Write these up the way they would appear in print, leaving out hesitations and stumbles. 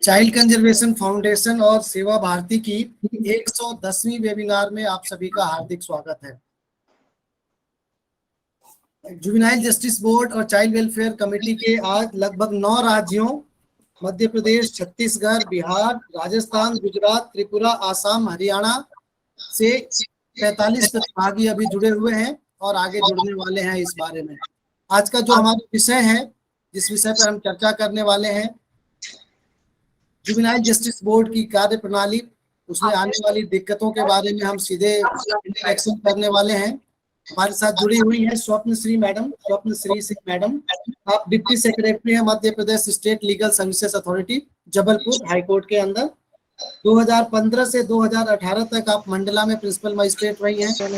Child conservation foundation और सेवा भारती की 110वीं वेबिनार में आप सभी का हार्दिक स्वागत है। जुवेनाइल जस्टिस बोर्ड और चाइल्ड वेलफेयर कमेटी के आज लगभग 9 राज्यों मध्य प्रदेश, छत्तीसगढ़, बिहार, राजस्थान, गुजरात, त्रिपुरा, आसाम, हरियाणा से 45 प्रतिभागी अभी जुड़े हुए हैं और आगे जुड़ने वाले हैं। इस बारे में आज का जो हमारा विषय है, जिस विषय पर हम चर्चा करने वाले हैं, जुवेनाइल जस्टिस बोर्ड की कार्य प्रणाली, उसमें आने वाली दिक्कतों के बारे में हम सीधे इंटरेक्शन करने वाले हैं। हमारे साथ जुड़ी हुई है स्वप्नश्री मैडम, स्वप्नश्री सिंह मैडम। आप डिप्टी सेक्रेटरी हैं Madhya Pradesh state legal services authority Jabalpur high court के अंदर। 2015 से 2018 तक आप मंडला में प्रिंसिपल मजिस्ट्रेट रही हैं और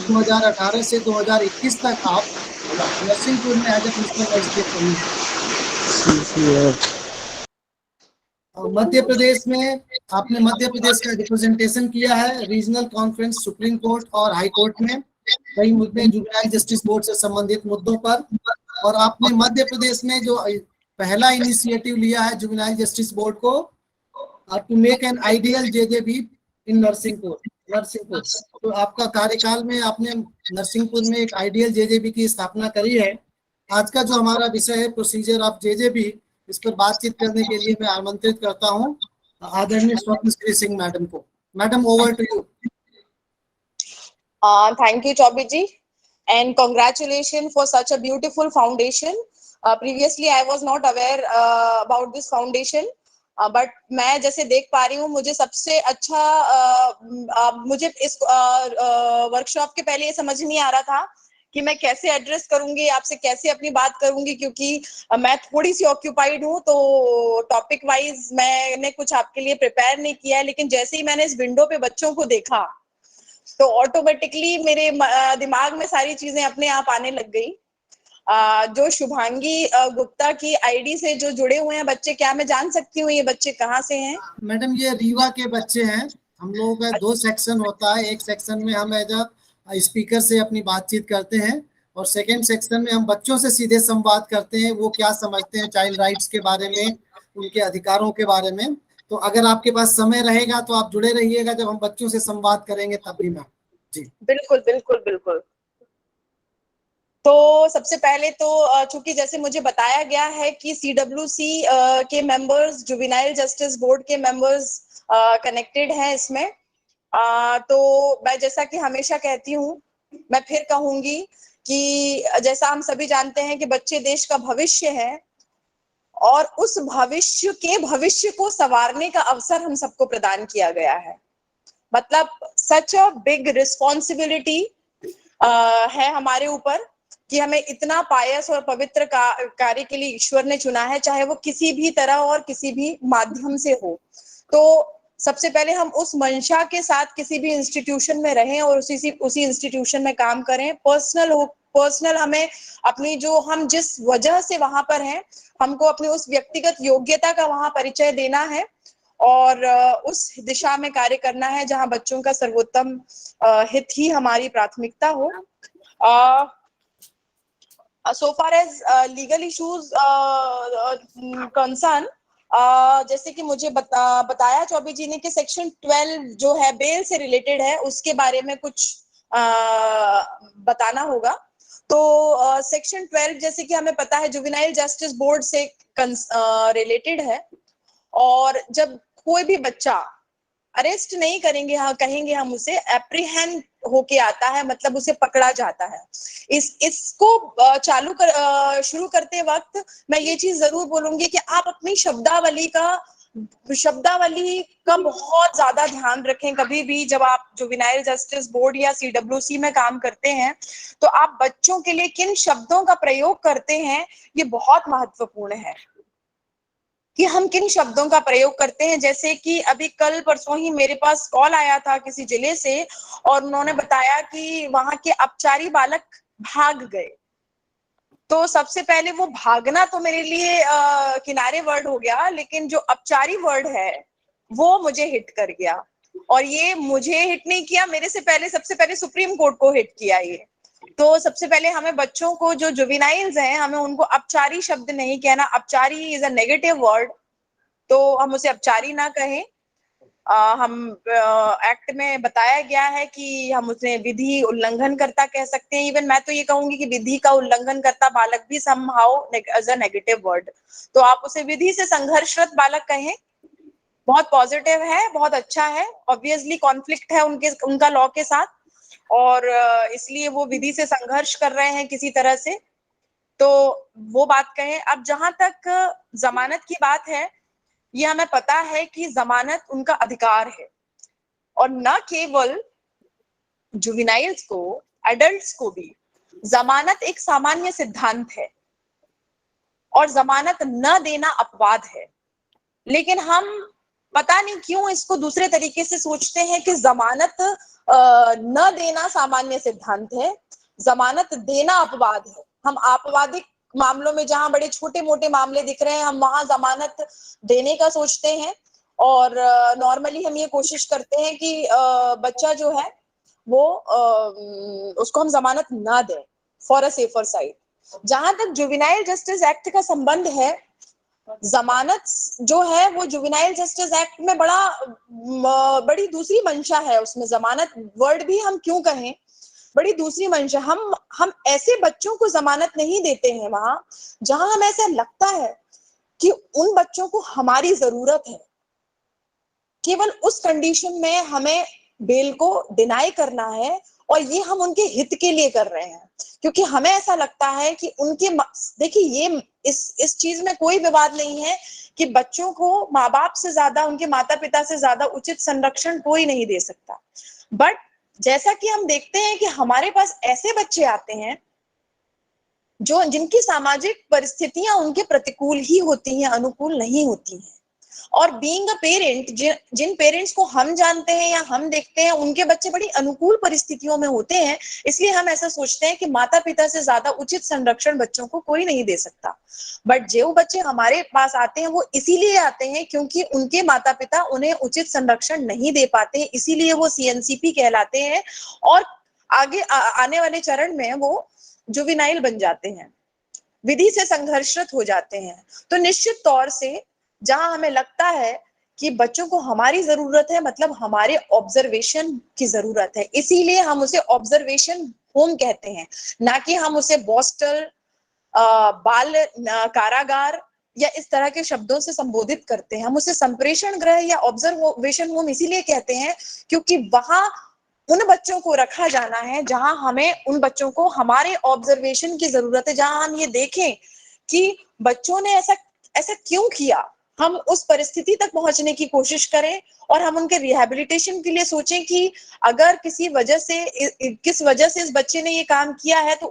2018 से 2021 तक आप नरसिंहपुर में एज ए प्रिंसिपल मजिस्ट्रेट रही हैं। मध्य प्रदेश में आपने मध्य प्रदेश का रिप्रेजेंटेशन किया है रीजनल कॉन्फ्रेंस, सुप्रीम कोर्ट और हाई कोर्ट में कई मुद्दे जुवेनाइल जस्टिस बोर्ड से संबंधित मुद्दों पर। और आपने मध्य प्रदेश में जो पहला इनिशिएटिव लिया है जुवेनाइल जस्टिस बोर्ड को to make an ideal JJB in Narsinghpur. तो आपका कार्यकाल में आपने नरसिंहपुर में एक आइडियल जेजेबी की स्थापना करी है। आज का जो हमारा विषय है प्रोसीजर ऑफ जेजेबी, इस पर बातचीत करने के लिए मैं आमंत्रित करता हूं आदरणीय स्वप्नश्री सिंह मैडम को। Madam, over to you. Thank you, Chobi ji, and congratulations for such a beautiful foundation. Previously, I was not aware about this foundation, but मैं जैसे देख पा रही हूँ, मुझे सबसे अच्छा मुझे इस वर्कशॉप के पहले ये समझ नहीं आ रहा था कि मैं कैसे एड्रेस करूंगी, आपसे कैसे अपनी बात करूंगी, क्योंकि मैं थोड़ी सी ऑक्यूपाइड हूँ, तो टॉपिक वाइज मैंने कुछ आपके लिए प्रिपेयर नहीं किया है। लेकिन जैसे ही मैंने इस विंडो पे बच्चों को देखा तो ऑटोमेटिकली मेरे दिमाग में सारी चीजें अपने आप आने लग गई। जो शुभांगी गुप्ता की आईडी से जो जुड़े हुए हैं बच्चे, क्या मैं जान सकती हूँ ये बच्चे कहाँ से हैं? मैडम, ये रीवा के बच्चे हैं। हम लोगों का 2 सेक्शन होता है। एक सेक्शन में हम एज अ स्पीकर से अपनी बातचीत करते हैं और सेकेंड सेक्शन में हम बच्चों से सीधे संवाद करते हैं, वो क्या समझते हैं चाइल्ड राइट्स के बारे में, उनके अधिकारों के बारे में। तो अगर आपके पास समय रहेगा तो आप जुड़े रहिएगा जब हम बच्चों से संवाद करेंगे तब भी। मैम जी बिल्कुल बिल्कुल बिल्कुल। तो सबसे पहले तो चूंकि जैसे मुझे बताया गया है कि CWC के मेंबर्स, जुवेनाइल जस्टिस बोर्ड के मेंबर्स कनेक्टेड हैं इसमें, तो मैं जैसा कि हमेशा कहती हूँ, मैं फिर कहूंगी कि जैसा हम सभी जानते हैं कि बच्चे देश का भविष्य है और उस भविष्य को संवारने का अवसर हम सबको प्रदान किया गया है। मतलब सच अ बिग रिस्पॉन्सिबिलिटी है हमारे ऊपर कि हमें इतना पायस और पवित्र कार्य के लिए ईश्वर ने चुना है, चाहे वो किसी भी तरह और किसी भी माध्यम से हो। तो सबसे पहले हम उस मंशा के साथ किसी भी इंस्टीट्यूशन में रहें और उसी इंस्टीट्यूशन में काम करें। पर्सनल हमें अपनी जो हम जिस वजह से वहां पर हैं, हमको अपनी उस व्यक्तिगत योग्यता का वहां परिचय देना है और उस दिशा में कार्य करना है जहां बच्चों का सर्वोत्तम हित ही हमारी प्राथमिकता हो। So far as legal issues concern, जैसे कि मुझे बताया चौबे जी ने कि सेक्शन 12 जो है बेल से रिलेटेड है, उसके बारे में कुछ बताना होगा। तो सेक्शन 12 जैसे कि हमें पता है जुवेनाइल जस्टिस बोर्ड से रिलेटेड है और जब कोई भी बच्चा अरेस्ट नहीं करेंगे, हाँ कहेंगे हम उसे एप्रीहेंड होके आता है, मतलब उसे पकड़ा जाता है। इसको शुरू करते वक्त मैं ये चीज जरूर बोलूंगी कि आप अपनी शब्दावली का बहुत ज्यादा ध्यान रखें। कभी भी जब आप जुवेनाइल जस्टिस बोर्ड या CWC में काम करते हैं तो आप बच्चों के लिए किन शब्दों का प्रयोग करते हैं, ये बहुत महत्वपूर्ण है कि हम किन शब्दों का प्रयोग करते हैं। जैसे कि अभी कल परसों ही मेरे पास कॉल आया था किसी जिले से और उन्होंने बताया कि वहां के अपचारी बालक भाग गए। तो सबसे पहले वो भागना तो मेरे लिए किनारे वर्ड हो गया, लेकिन जो अपचारी वर्ड है वो मुझे हिट कर गया। और ये मुझे हिट नहीं किया, मेरे से पहले सबसे पहले सुप्रीम कोर्ट को हिट किया ये। तो सबसे पहले हमें बच्चों को, जो जुवेनाइल्स हैं, हमें उनको अपचारी शब्द नहीं कहना। अपचारी इज अ नेगेटिव वर्ड, तो हम उसे अपचारी ना कहें। हम एक्ट में बताया गया है कि हम उसे विधि उल्लंघन करता कह सकते हैं। इवन मैं तो ये कहूंगी कि विधि का उल्लंघन करता बालक भी somehow as a negative word, तो आप उसे विधि से संघर्षरत बालक कहें, बहुत पॉजिटिव है, बहुत अच्छा है। ऑब्वियसली कॉन्फ्लिक्ट है उनका लॉ के साथ, और इसलिए वो विधि से संघर्ष कर रहे हैं किसी तरह से, तो वो बात कहें। अब जहां तक जमानत की बात है, ये हमें पता है कि जमानत उनका अधिकार है, और न केवल जुवेनाइल्स को, एडल्ट्स को भी जमानत एक सामान्य सिद्धांत है और जमानत न देना अपवाद है। लेकिन हम पता नहीं क्यों इसको दूसरे तरीके से सोचते हैं कि जमानत न देना सामान्य सिद्धांत है, जमानत देना अपवाद है। हम आपवादिक मामलों में, जहां बड़े छोटे मोटे मामले दिख रहे हैं, हम वहां जमानत देने का सोचते हैं, और नॉर्मली हम ये कोशिश करते हैं कि बच्चा जो है वो उसको हम जमानत ना दें फॉर अ सेफर साइड। जहां तक जुवेनाइल जस्टिस एक्ट का संबंध है, जमानत जो है वो जुवेनाइल जस्टिस एक्ट में बड़ी दूसरी मंशा है। उसमें जमानत वर्ड भी हम क्यों कहें, बड़ी दूसरी मंशा। हम ऐसे बच्चों को जमानत नहीं देते हैं वहां जहां हमें ऐसा लगता है कि उन बच्चों को हमारी जरूरत है। केवल उस कंडीशन में हमें बेल को डिनाई करना है, और ये हम उनके हित के लिए कर रहे हैं, क्योंकि हमें ऐसा लगता है कि उनके, देखिए ये इस चीज में कोई विवाद नहीं है कि बच्चों को माँ बाप से ज्यादा, उनके माता पिता से ज्यादा उचित संरक्षण कोई नहीं दे सकता। बट जैसा कि हम देखते हैं कि हमारे पास ऐसे बच्चे आते हैं जो, जिनकी सामाजिक परिस्थितियां उनके प्रतिकूल ही होती हैं, अनुकूल नहीं होती हैं। और बीइंग अ पेरेंट, जिन पेरेंट्स को हम जानते हैं या हम देखते हैं, उनके बच्चे बड़ी अनुकूल परिस्थितियों में होते हैं, इसलिए हम ऐसा सोचते हैं कि माता पिता से ज्यादा उचित संरक्षण बच्चों को कोई नहीं दे सकता। बट जो बच्चे हमारे पास आते हैं वो इसीलिए आते हैं क्योंकि उनके माता पिता उन्हें उचित संरक्षण नहीं दे पाते हैं, इसीलिए वो सीएनसीपी कहलाते हैं, और आगे आने वाले चरण में वो जुवेनाइल बन जाते हैं, विधि से संघर्षरत हो जाते हैं। तो निश्चित तौर से जहां हमें लगता है कि बच्चों को हमारी जरूरत है, मतलब हमारे ऑब्जर्वेशन की जरूरत है, इसीलिए हम उसे ऑब्जर्वेशन होम कहते हैं, ना कि हम उसे बॉस्टल, बाल कारागार या इस तरह के शब्दों से संबोधित करते हैं। हम उसे संप्रेषण गृह या ऑब्जर्वेशन होम इसीलिए कहते हैं क्योंकि वहां उन बच्चों को रखा जाना है जहां हमें उन बच्चों को हमारे ऑब्जर्वेशन की जरूरत है, जहां हम ये देखें कि बच्चों ने ऐसा ऐसा क्यों किया, हम उस परिस्थिति तक पहुंचने की कोशिश करें, और हम उनके रिहैबिलिटेशन के लिए सोचें कि अगर किसी वजह से, किस वजह से इस बच्चे ने ये काम किया है, तो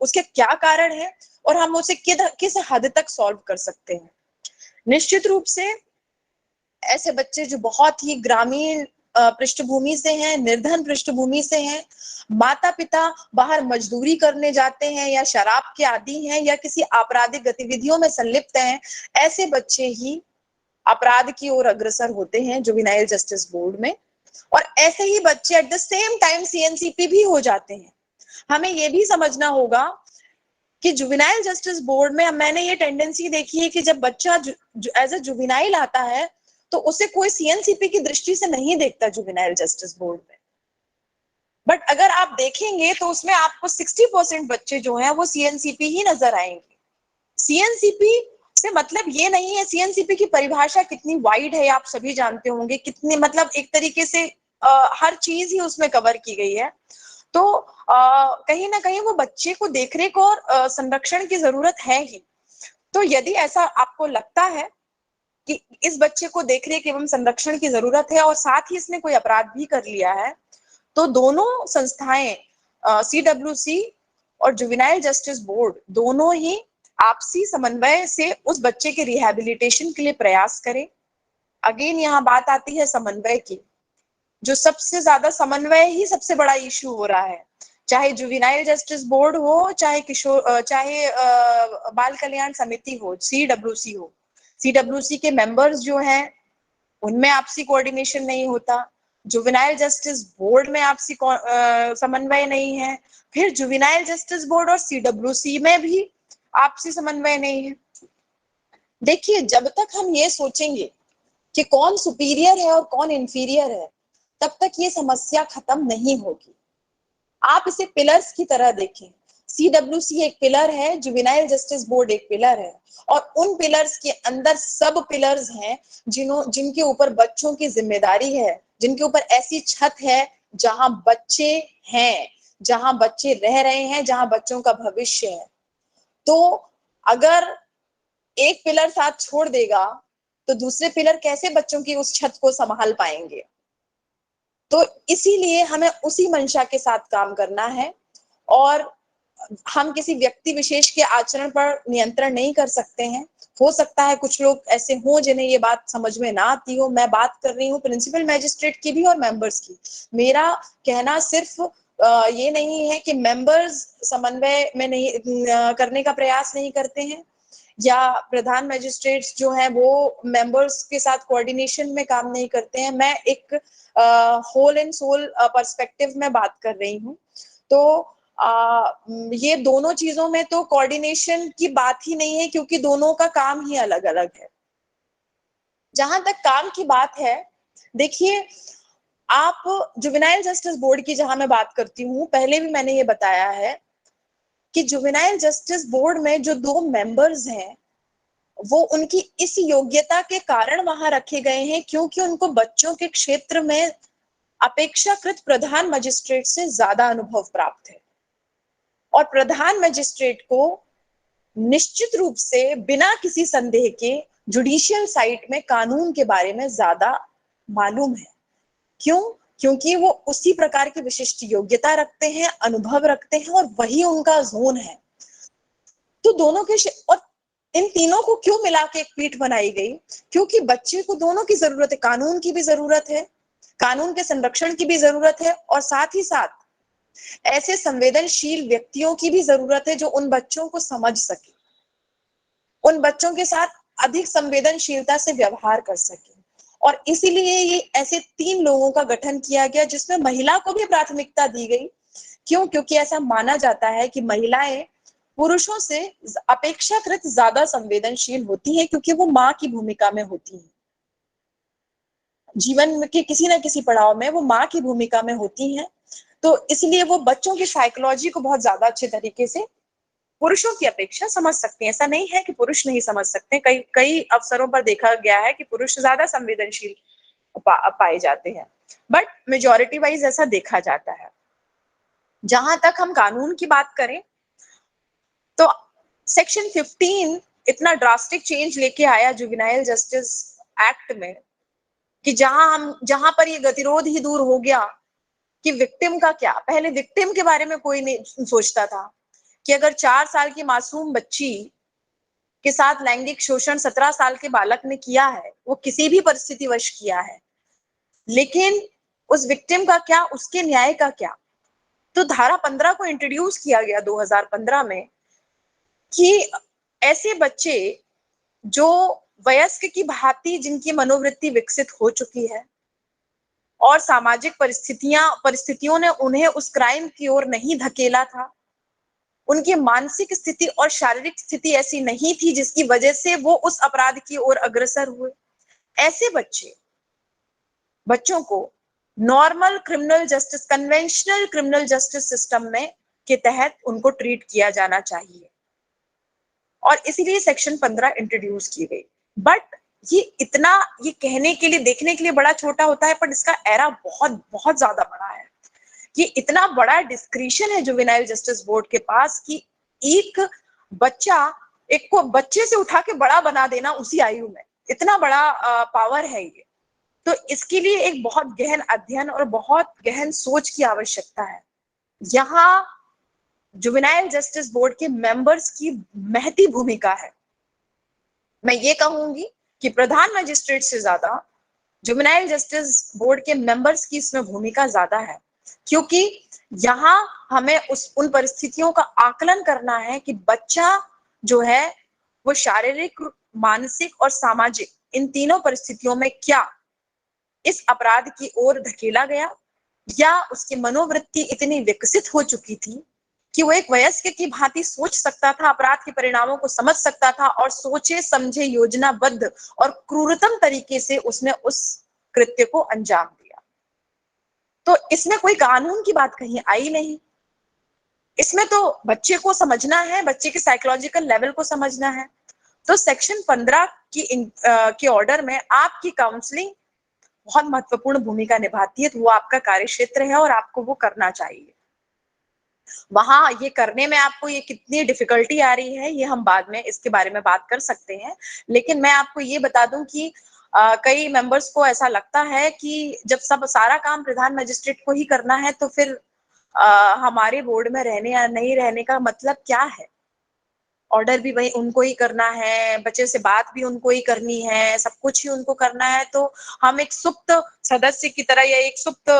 उसके क्या कारण है, और हम उसे किस हद तक सॉल्व कर सकते हैं। निश्चित रूप से ऐसे बच्चे जो बहुत ही ग्रामीण पृष्ठभूमि से हैं, निर्धन पृष्ठभूमि से हैं, माता पिता बाहर मजदूरी करने जाते हैं या शराब के आदी हैं या किसी आपराधिक गतिविधियों में संलिप्त हैं, ऐसे बच्चे ही अपराध की ओर अग्रसर होते हैं जुवेनाइल जस्टिस बोर्ड में, और ऐसे ही बच्चे एट द सेम टाइम सीएनसीपी भी हो जाते हैं। हमें ये भी समझना होगा कि जुवेनाइल जस्टिस बोर्ड में मैंने ये टेंडेंसी देखी है कि जब बच्चा एज ए जुवेनाइल आता है तो उसे कोई सीएनसीपी की दृष्टि से नहीं देखता जुवेनाइल जस्टिस बोर्ड में। बट अगर आप देखेंगे तो उसमें आपको 60% बच्चे जो हैं वो सीएनसीपी ही नजर आएंगे। सीएनसीपी से मतलब ये नहीं है, सीएनसीपी की परिभाषा कितनी वाइड है आप सभी जानते होंगे, कितने, मतलब एक तरीके से हर चीज ही उसमें कवर की गई है। तो कहीं ना कहीं वो बच्चे को देखरेख और संरक्षण की जरूरत है ही। तो यदि ऐसा आपको लगता है कि इस बच्चे को देखरेख एवं संरक्षण की जरूरत है और साथ ही इसने कोई अपराध भी कर लिया है, तो दोनों संस्थाएं, सीडब्ल्यूसी और जुवेनाइल जस्टिस बोर्ड, दोनों ही आपसी समन्वय से उस बच्चे के रिहैबिलिटेशन के लिए प्रयास करें। अगेन यहाँ बात आती है समन्वय की, जो सबसे ज्यादा समन्वय ही सबसे बड़ा इशू हो रहा है, चाहे जुवेनाइल जस्टिस बोर्ड हो, चाहे बाल कल्याण समिति हो, सीडब्ल्यूसी हो। सीडब्ल्यूसी के मेंबर्स जो हैं उनमें आपसी कोऑर्डिनेशन नहीं होता, जुवेनाइल जस्टिस बोर्ड में आपसी समन्वय नहीं है, फिर जुवेनाइल जस्टिस बोर्ड और सीडब्ल्यूसी में भी आपसी समन्वय नहीं है। देखिए, जब तक हम ये सोचेंगे कि कौन सुपीरियर है और कौन इंफीरियर है, तब तक ये समस्या खत्म नहीं होगी। आप इसे पिलर्स की तरह देखें। सीडब्ल्यूसी एक पिलर है, जुवेनाइल जस्टिस बोर्ड एक पिलर है, और उन पिलर्स के अंदर सब पिलर्स हैं जिनके ऊपर बच्चों की जिम्मेदारी है, जिनके ऊपर ऐसी छत है जहां बच्चे हैं, जहां बच्चे रह रहे हैं, जहां बच्चों का भविष्य है। तो अगर एक पिलर साथ छोड़ देगा तो दूसरे पिलर कैसे बच्चों की उस छत को संभाल पाएंगे? तो इसीलिए हमें उसी मंशा के साथ काम करना है, और हम किसी व्यक्ति विशेष के आचरण पर नियंत्रण नहीं कर सकते हैं। हो सकता है कुछ लोग ऐसे हों जिन्हें ये बात समझ में ना आती हो। मैं बात कर रही हूँ प्रिंसिपल मैजिस्ट्रेट की भी और मेंबर्स की। मेरा कहना सिर्फ ये नहीं है कि मेंबर्स समन्वय में नहीं करने का प्रयास नहीं करते हैं, या प्रधान मैजिस्ट्रेट्स जो हैं वो मेंबर्स के साथ कोऑर्डिनेशन में काम नहीं करते हैं। मैं एक होल एंड सोल पर्सपेक्टिव में बात कर रही हूँ। तो ये दोनों चीजों में तो कोऑर्डिनेशन की बात ही नहीं है, क्योंकि दोनों का काम ही अलग अलग है। जहां तक काम की बात है, देखिए, आप जुवेनाइल जस्टिस बोर्ड की जहां मैं बात करती हूँ, पहले भी मैंने ये बताया है कि जुवेनाइल जस्टिस बोर्ड में जो 2 मेंबर्स हैं, वो उनकी इस योग्यता के कारण वहां रखे गए हैं क्योंकि उनको बच्चों के क्षेत्र में अपेक्षाकृत प्रधान मजिस्ट्रेट से ज्यादा अनुभव प्राप्त है। और प्रधान मजिस्ट्रेट को निश्चित रूप से बिना किसी संदेह के जुडिशियल साइट में कानून के बारे में ज्यादा मालूम है। क्यों? क्योंकि वो उसी प्रकार की विशिष्ट योग्यता रखते हैं, अनुभव रखते हैं, और वही उनका जोन है। तो दोनों के और इन तीनों को क्यों मिला के एक पीठ बनाई गई? क्योंकि बच्चे को दोनों की जरूरत है। कानून की भी जरूरत है, कानून के संरक्षण की भी जरूरत है, और साथ ही साथ ऐसे संवेदनशील व्यक्तियों की भी जरूरत है जो उन बच्चों को समझ सके, उन बच्चों के साथ अधिक संवेदनशीलता से व्यवहार कर सके। और इसीलिए ये ऐसे 3 लोगों का गठन किया गया, जिसमें महिला को भी प्राथमिकता दी गई। क्यों? क्योंकि ऐसा माना जाता है कि महिलाएं पुरुषों से अपेक्षाकृत ज्यादा संवेदनशील होती हैं, क्योंकि वो माँ की भूमिका में होती हैं। जीवन के किसी ना किसी पड़ाव में वो माँ की भूमिका में होती हैं। तो इसलिए वो बच्चों की साइकोलॉजी को बहुत ज्यादा अच्छे तरीके से पुरुषों की अपेक्षा समझ सकते हैं। ऐसा नहीं है कि पुरुष नहीं समझ सकते। कई कई अवसरों पर देखा गया है कि पुरुष ज्यादा संवेदनशील पाए जाते हैं, बट मेजॉरिटी वाइज ऐसा देखा जाता है। जहां तक हम कानून की बात करें, तो सेक्शन 15 इतना ड्रास्टिक चेंज लेके आया जुवेनाइल जस्टिस एक्ट में कि जहां पर ये गतिरोध ही दूर हो गया कि विक्टिम का क्या। पहले विक्टिम के बारे में कोई नहीं सोचता था कि अगर 4 साल की मासूम बच्ची के साथ लैंगिक शोषण 17 साल के बालक ने किया है, वो किसी भी परिस्थितिवश किया है, लेकिन उस विक्टिम का क्या, उसके न्याय का क्या। तो धारा 15 को इंट्रोड्यूस किया गया 2015 में कि ऐसे बच्चे जो वयस्क की भांति जिनकी मनोवृत्ति विकसित हो चुकी है और सामाजिक परिस्थितियों ने उन्हें उस क्राइम की ओर नहीं धकेला था, उनकी मानसिक स्थिति और शारीरिक स्थिति ऐसी नहीं थी जिसकी वजह से वो उस अपराध की ओर अग्रसर हुए, ऐसे बच्चों को normal criminal justice, conventional criminal justice system में के तहत उनको ट्रीट किया जाना चाहिए, और इसीलिए सेक्शन 15 इंट्रोड्यूस की गई। बट ये कहने के लिए, देखने के लिए बड़ा छोटा होता है, पर इसका एरा बहुत बहुत ज्यादा बड़ा है। ये इतना बड़ा डिस्क्रिशन है जुवेनाइल जस्टिस बोर्ड के पास कि एक को बच्चे से उठा के बड़ा बना देना उसी आयु में, इतना बड़ा पावर है ये। तो इसके लिए एक बहुत गहन अध्ययन और बहुत गहन सोच की आवश्यकता है। यहाँ जुवेनाइल जस्टिस बोर्ड के मेंबर्स की महती भूमिका है। मैं ये कहूंगी कि प्रधान मजिस्ट्रेट से ज्यादा जुवेनाइल जस्टिस बोर्ड के मेंबर्स की इसमें भूमिका ज्यादा है, क्योंकि यहाँ हमें उन परिस्थितियों का आकलन करना है कि बच्चा जो है वो शारीरिक, मानसिक और सामाजिक इन तीनों परिस्थितियों में क्या इस अपराध की ओर धकेला गया, या उसकी मनोवृत्ति इतनी विकसित हो चुकी थी कि वो एक वयस्क की भांति सोच सकता था, अपराध के परिणामों को समझ सकता था और सोचे समझे योजनाबद्ध और क्रूरतम तरीके से उसने उस कृत्य को अंजाम दिया। तो इसमें कोई कानून की बात कहीं आई नहीं। इसमें तो बच्चे को समझना है, बच्चे के साइकोलॉजिकल लेवल को समझना है। तो सेक्शन 15 की ऑर्डर में आपकी काउंसलिंग बहुत महत्वपूर्ण भूमिका निभाती है। तो वो आपका कार्य क्षेत्र है और आपको वो करना चाहिए। वहां ये करने में आपको ये कितनी डिफिकल्टी आ रही है, ये हम बाद में इसके बारे में बात कर सकते हैं। लेकिन मैं आपको ये बता दूं कि कई मेंबर्स को ऐसा लगता है कि जब सब सारा काम प्रधान मजिस्ट्रेट को ही करना है तो फिर हमारे बोर्ड में रहने या नहीं रहने का मतलब क्या है। ऑर्डर भी वही उनको ही करना है, बच्चे से बात भी उनको ही करनी है, सब कुछ ही उनको करना है। तो हम एक सुप्त सदस्य की तरह या एक सुप्त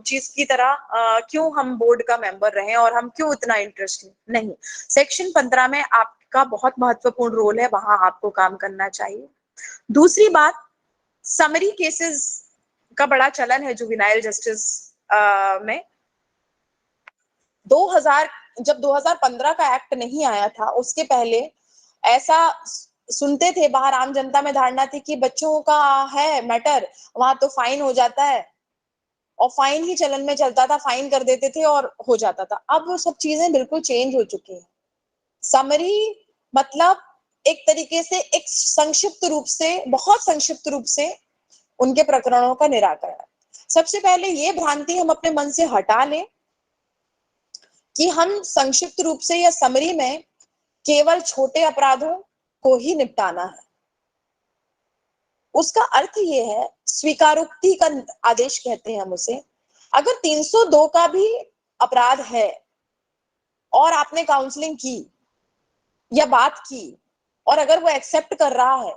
चीज की तरह क्यों हम बोर्ड का मेंबर रहें और हम क्यों इतना इंटरेस्ट नहीं। सेक्शन 15 में आपका बहुत महत्वपूर्ण रोल है, वहां आपको काम करना चाहिए। दूसरी बात, समरी केसेस का बड़ा चलन है जुवेनाइल जस्टिस में। 2000 जब 2015 का एक्ट नहीं आया था उसके पहले ऐसा सुनते थे, बाहर आम जनता में धारणा थी कि बच्चों का है मैटर, वहां तो फाइन हो जाता है और फाइन ही चलन में चलता था, फाइन कर देते थे और हो जाता था। अब वो सब चीजें बिल्कुल चेंज हो चुकी हैं। समरी मतलब एक तरीके से एक संक्षिप्त रूप से, बहुत संक्षिप्त रूप से उनके प्रकरणों का निराकरण। सबसे पहले ये भ्रांति हम अपने मन से हटा लें कि हम संक्षिप्त रूप से या समरी में केवल छोटे अपराधों को ही निपटाना है। उसका अर्थ ये है, स्वीकारोक्ति का आदेश कहते हैं हम उसे। अगर 302 का भी अपराध है और आपने काउंसलिंग की या बात की और अगर वो एक्सेप्ट कर रहा है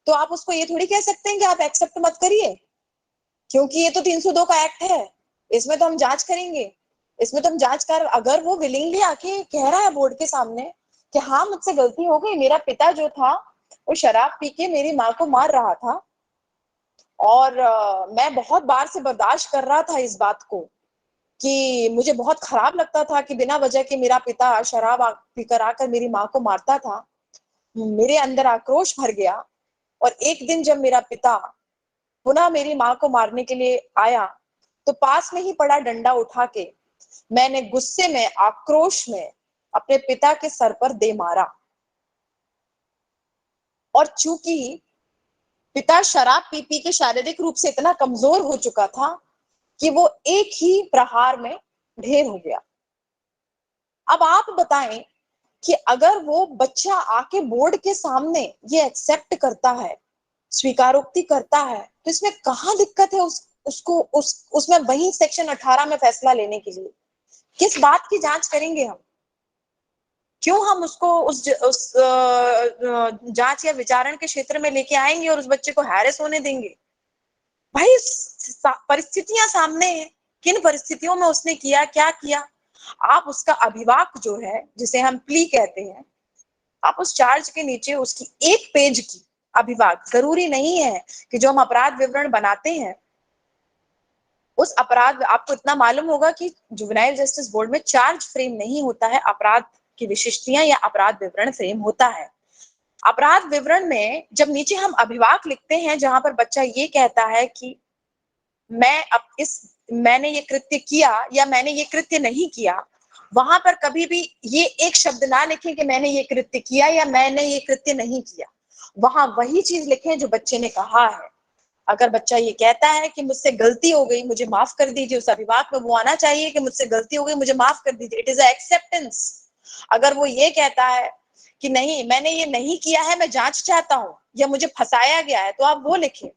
तो आप उसको ये थोड़ी कह सकते हैं कि आप एक्सेप्ट मत करिए, क्योंकि ये तो 302 का एक्ट है, इसमें तो हम जांच करेंगे, इसमें तो हम जांच कर। अगर वो विलिंगली आके कह रहा है बोर्ड के सामने कि हाँ मुझसे गलती हो गई, मेरा पिता जो था वो शराब पी के मेरी माँ को मार रहा था और मैं बहुत बार से बर्दाश्त कर रहा था इस बात को कि मुझे बहुत खराब लगता था कि बिना वजह के मेरा पिता शराब पीकर आकर मेरी माँ को मारता था। मेरे अंदर आक्रोश भर गया और एक दिन जब मेरा पिता पुनः मेरी माँ को मारने के लिए आया तो पास में ही पड़ा डंडा उठा के मैंने गुस्से में, आक्रोश में अपने पिता के सर पर दे मारा। और चूंकि पिता शराब पी पी के शारीरिक रूप से इतना कमजोर हो चुका था कि वो एक ही प्रहार में ढेर हो गया। अब आप बताएं कि अगर वो बच्चा आके बोर्ड के सामने ये एक्सेप्ट करता है, स्वीकारोक्ति करता है, तो इसमें कहाँ दिक्कत है उसमें वही सेक्शन 18 में फैसला लेने के लिए? किस बात की जांच करेंगे हम? क्यों हम उसको उस जांच या विचारण के क्षेत्र में लेके आएंगे और उस बच्चे को हैरेस होने देंगे? भाई परिस्थितियां सामने हैं, किन परिस्थितियों में उसने किया, क्या किया। आप उसका अभिभावक जो है, जिसे हम प्ली कहते हैं, आप उस चार्ज के नीचे उसकी एक पेज की अभिभावक, जरूरी नहीं है कि जो हम अपराध विवरण बनाते हैं उस अपराध, आपको इतना मालूम होगा कि जुवेनाइल जस्टिस बोर्ड में चार्ज फ्रेम नहीं होता है, अपराध की विशिष्टियां या अपराध विवरण फ्रेम होता है। अपराध विवरण में जब नीचे हम अभिभावक लिखते हैं जहां पर बच्चा ये कहता है कि मैंने ये कृत्य किया या मैंने ये कृत्य नहीं किया, वहां पर कभी भी ये एक शब्द ना लिखें कि मैंने ये कृत्य किया या मैंने ये कृत्य नहीं किया। वहां वही चीज लिखें जो बच्चे ने कहा है। अगर बच्चा ये कहता है कि मुझसे गलती हो गई, मुझे माफ कर दीजिए, उस अभिभावक में वो आना चाहिए कि मुझसे गलती हो गई, मुझे माफ कर दीजिए। It is acceptance. अगर वो ये कहता है कि नहीं मैंने ये नहीं किया है, मैं जांच चाहता हूं या मुझे फंसाया गया है, तो आप वो लिखें।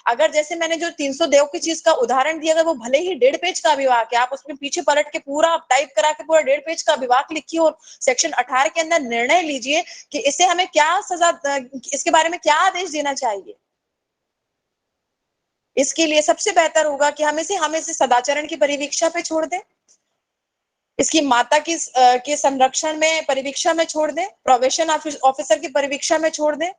अगर जैसे मैंने जो 302 की चीज का उदाहरण दिया, अगर वो भले ही 1.5 पेज का अभिभावक है, आप उसमें पीछे पलट के पूरा टाइप करा के पूरा 1.5 पेज का अभिभावक लिखिए और सेक्शन 18 के अंदर निर्णय लीजिए कि इससे हमें क्या सजा, इसके बारे में क्या आदेश देना चाहिए। इसके लिए सबसे बेहतर होगा कि हम इसे सदाचरण की परिवीक्षा पे छोड़ दें, इसकी माता की के संरक्षण में परिवीक्षा में छोड़ दें, प्रोबेशन ऑफिसर की परिवीक्षा में छोड़ दें,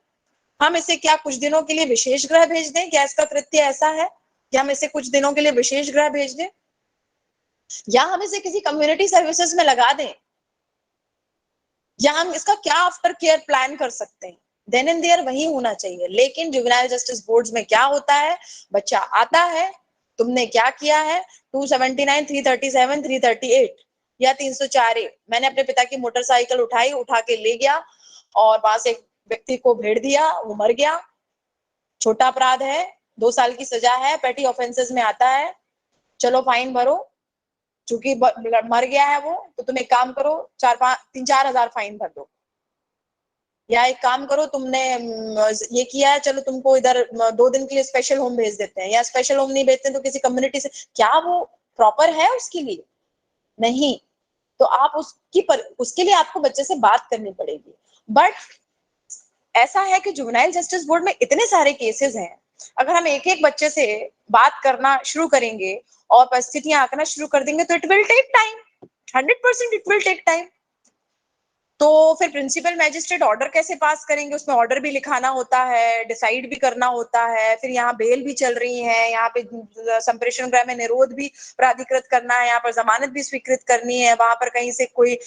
हम इसे क्या कुछ दिनों के लिए विशेष गृह भेज दें? क्या इसका कृत्य ऐसा है कि हम इसे कुछ दिनों के लिए विशेष गृह भेज दें, या हम इसे किसी कम्युनिटी सर्विसेज में लगा दें, या हम इसका क्या आफ्टर केयर प्लान कर सकते हैं? देन एंड देयर वही होना चाहिए। लेकिन जुवेनाइल जस्टिस बोर्ड्स में क्या होता है, बच्चा आता है, तुमने क्या किया है, 279, 337, 338 या 304A, मैंने अपने पिता की मोटरसाइकिल उठाई, उठा के ले गया और वहां से एक व्यक्ति को भेड़ दिया, वो मर गया, छोटा अपराध है, 2 साल की सजा है, पेटी ऑफेंसेस में आता है, चलो फाइन भरो, चूंकि मर गया है वो, तो तुम एक काम करो, 3-4 हजार फाइन भर दो, या एक काम करो, तुमने ये किया है, चलो तुमको इधर 2 दिन के लिए स्पेशल होम भेज देते हैं, या स्पेशल होम नहीं भेजते तो किसी कम्युनिटी से, क्या वो प्रॉपर है उसके लिए? नहीं। तो आप उसके लिए आपको बच्चे से बात करनी पड़ेगी। बट ऐसा है कि जुवेनाइल जस्टिस बोर्ड में इतने सारे केसेस हैं, अगर हम एक एक बच्चे से बात करना शुरू करेंगे और परिस्थितियां आंकना शुरू कर देंगे तो it will take time, 100% it will take time. तो फिर प्रिंसिपल मैजिस्ट्रेट ऑर्डर कैसे पास करेंगे? उसमें ऑर्डर भी लिखाना होता है, डिसाइड भी करना होता है, फिर यहाँ बेल भी चल रही है, यहाँ पे संप्रेषण गृह में निरोध भी प्राधिकृत करना है, यहाँ पर जमानत भी स्वीकृत करनी है, वहां पर कहीं से कोई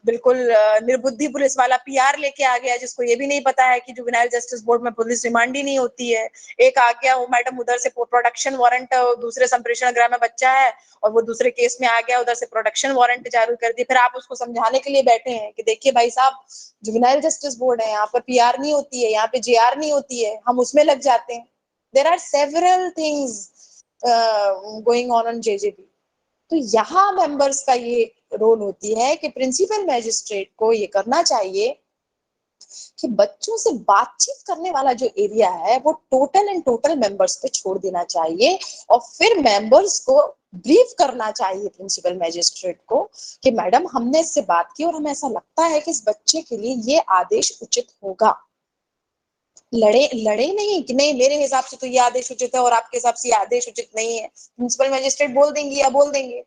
बिल्कुल निर्बुद्धि पुलिस वाला पीआर लेके आ गया जिसको ये भी नहीं पता है कि जुवेनाइल जस्टिस बोर्ड में पुलिस रिमांड ही नहीं होती है। एक आ गया वो मैडम उधर से प्रोडक्शन वारंट, दूसरे संप्रेषण गृह में बच्चा है और वो दूसरे केस में आ गया, उधर से प्रोडक्शन वारंट जारी कर दी, फिर आप उसको समझाने के लिए बैठे हैं कि देखिए भाई साहब, जुवेनाइल जस्टिस बोर्ड है, यहाँ पर पीआर नहीं होती है, यहाँ पे जेआर नहीं होती है, हम उसमें लग जाते हैं। There are several things going on JJB. तो यहाँ मेंबर्स का ये रोल होती है कि प्रिंसिपल मैजिस्ट्रेट को ये करना चाहिए कि बच्चों से बातचीत करने वाला जो एरिया है वो टोटल एंड टोटल मेंबर्स पे छोड़ देना चाहिए, और फिर मेंबर्स को ब्रीफ करना चाहिए प्रिंसिपल मैजिस्ट्रेट को कि मैडम हमने इससे बात की और हमें ऐसा लगता है कि इस बच्चे के लिए ये आदेश उचित होगा। लड़े लड़े नहीं कि नहीं मेरे हिसाब से तो ये आदेश उचित है और आपके हिसाब से ये आदेश उचित नहीं है। प्रिंसिपल मैजिस्ट्रेट बोल देंगे या बोल देंगे,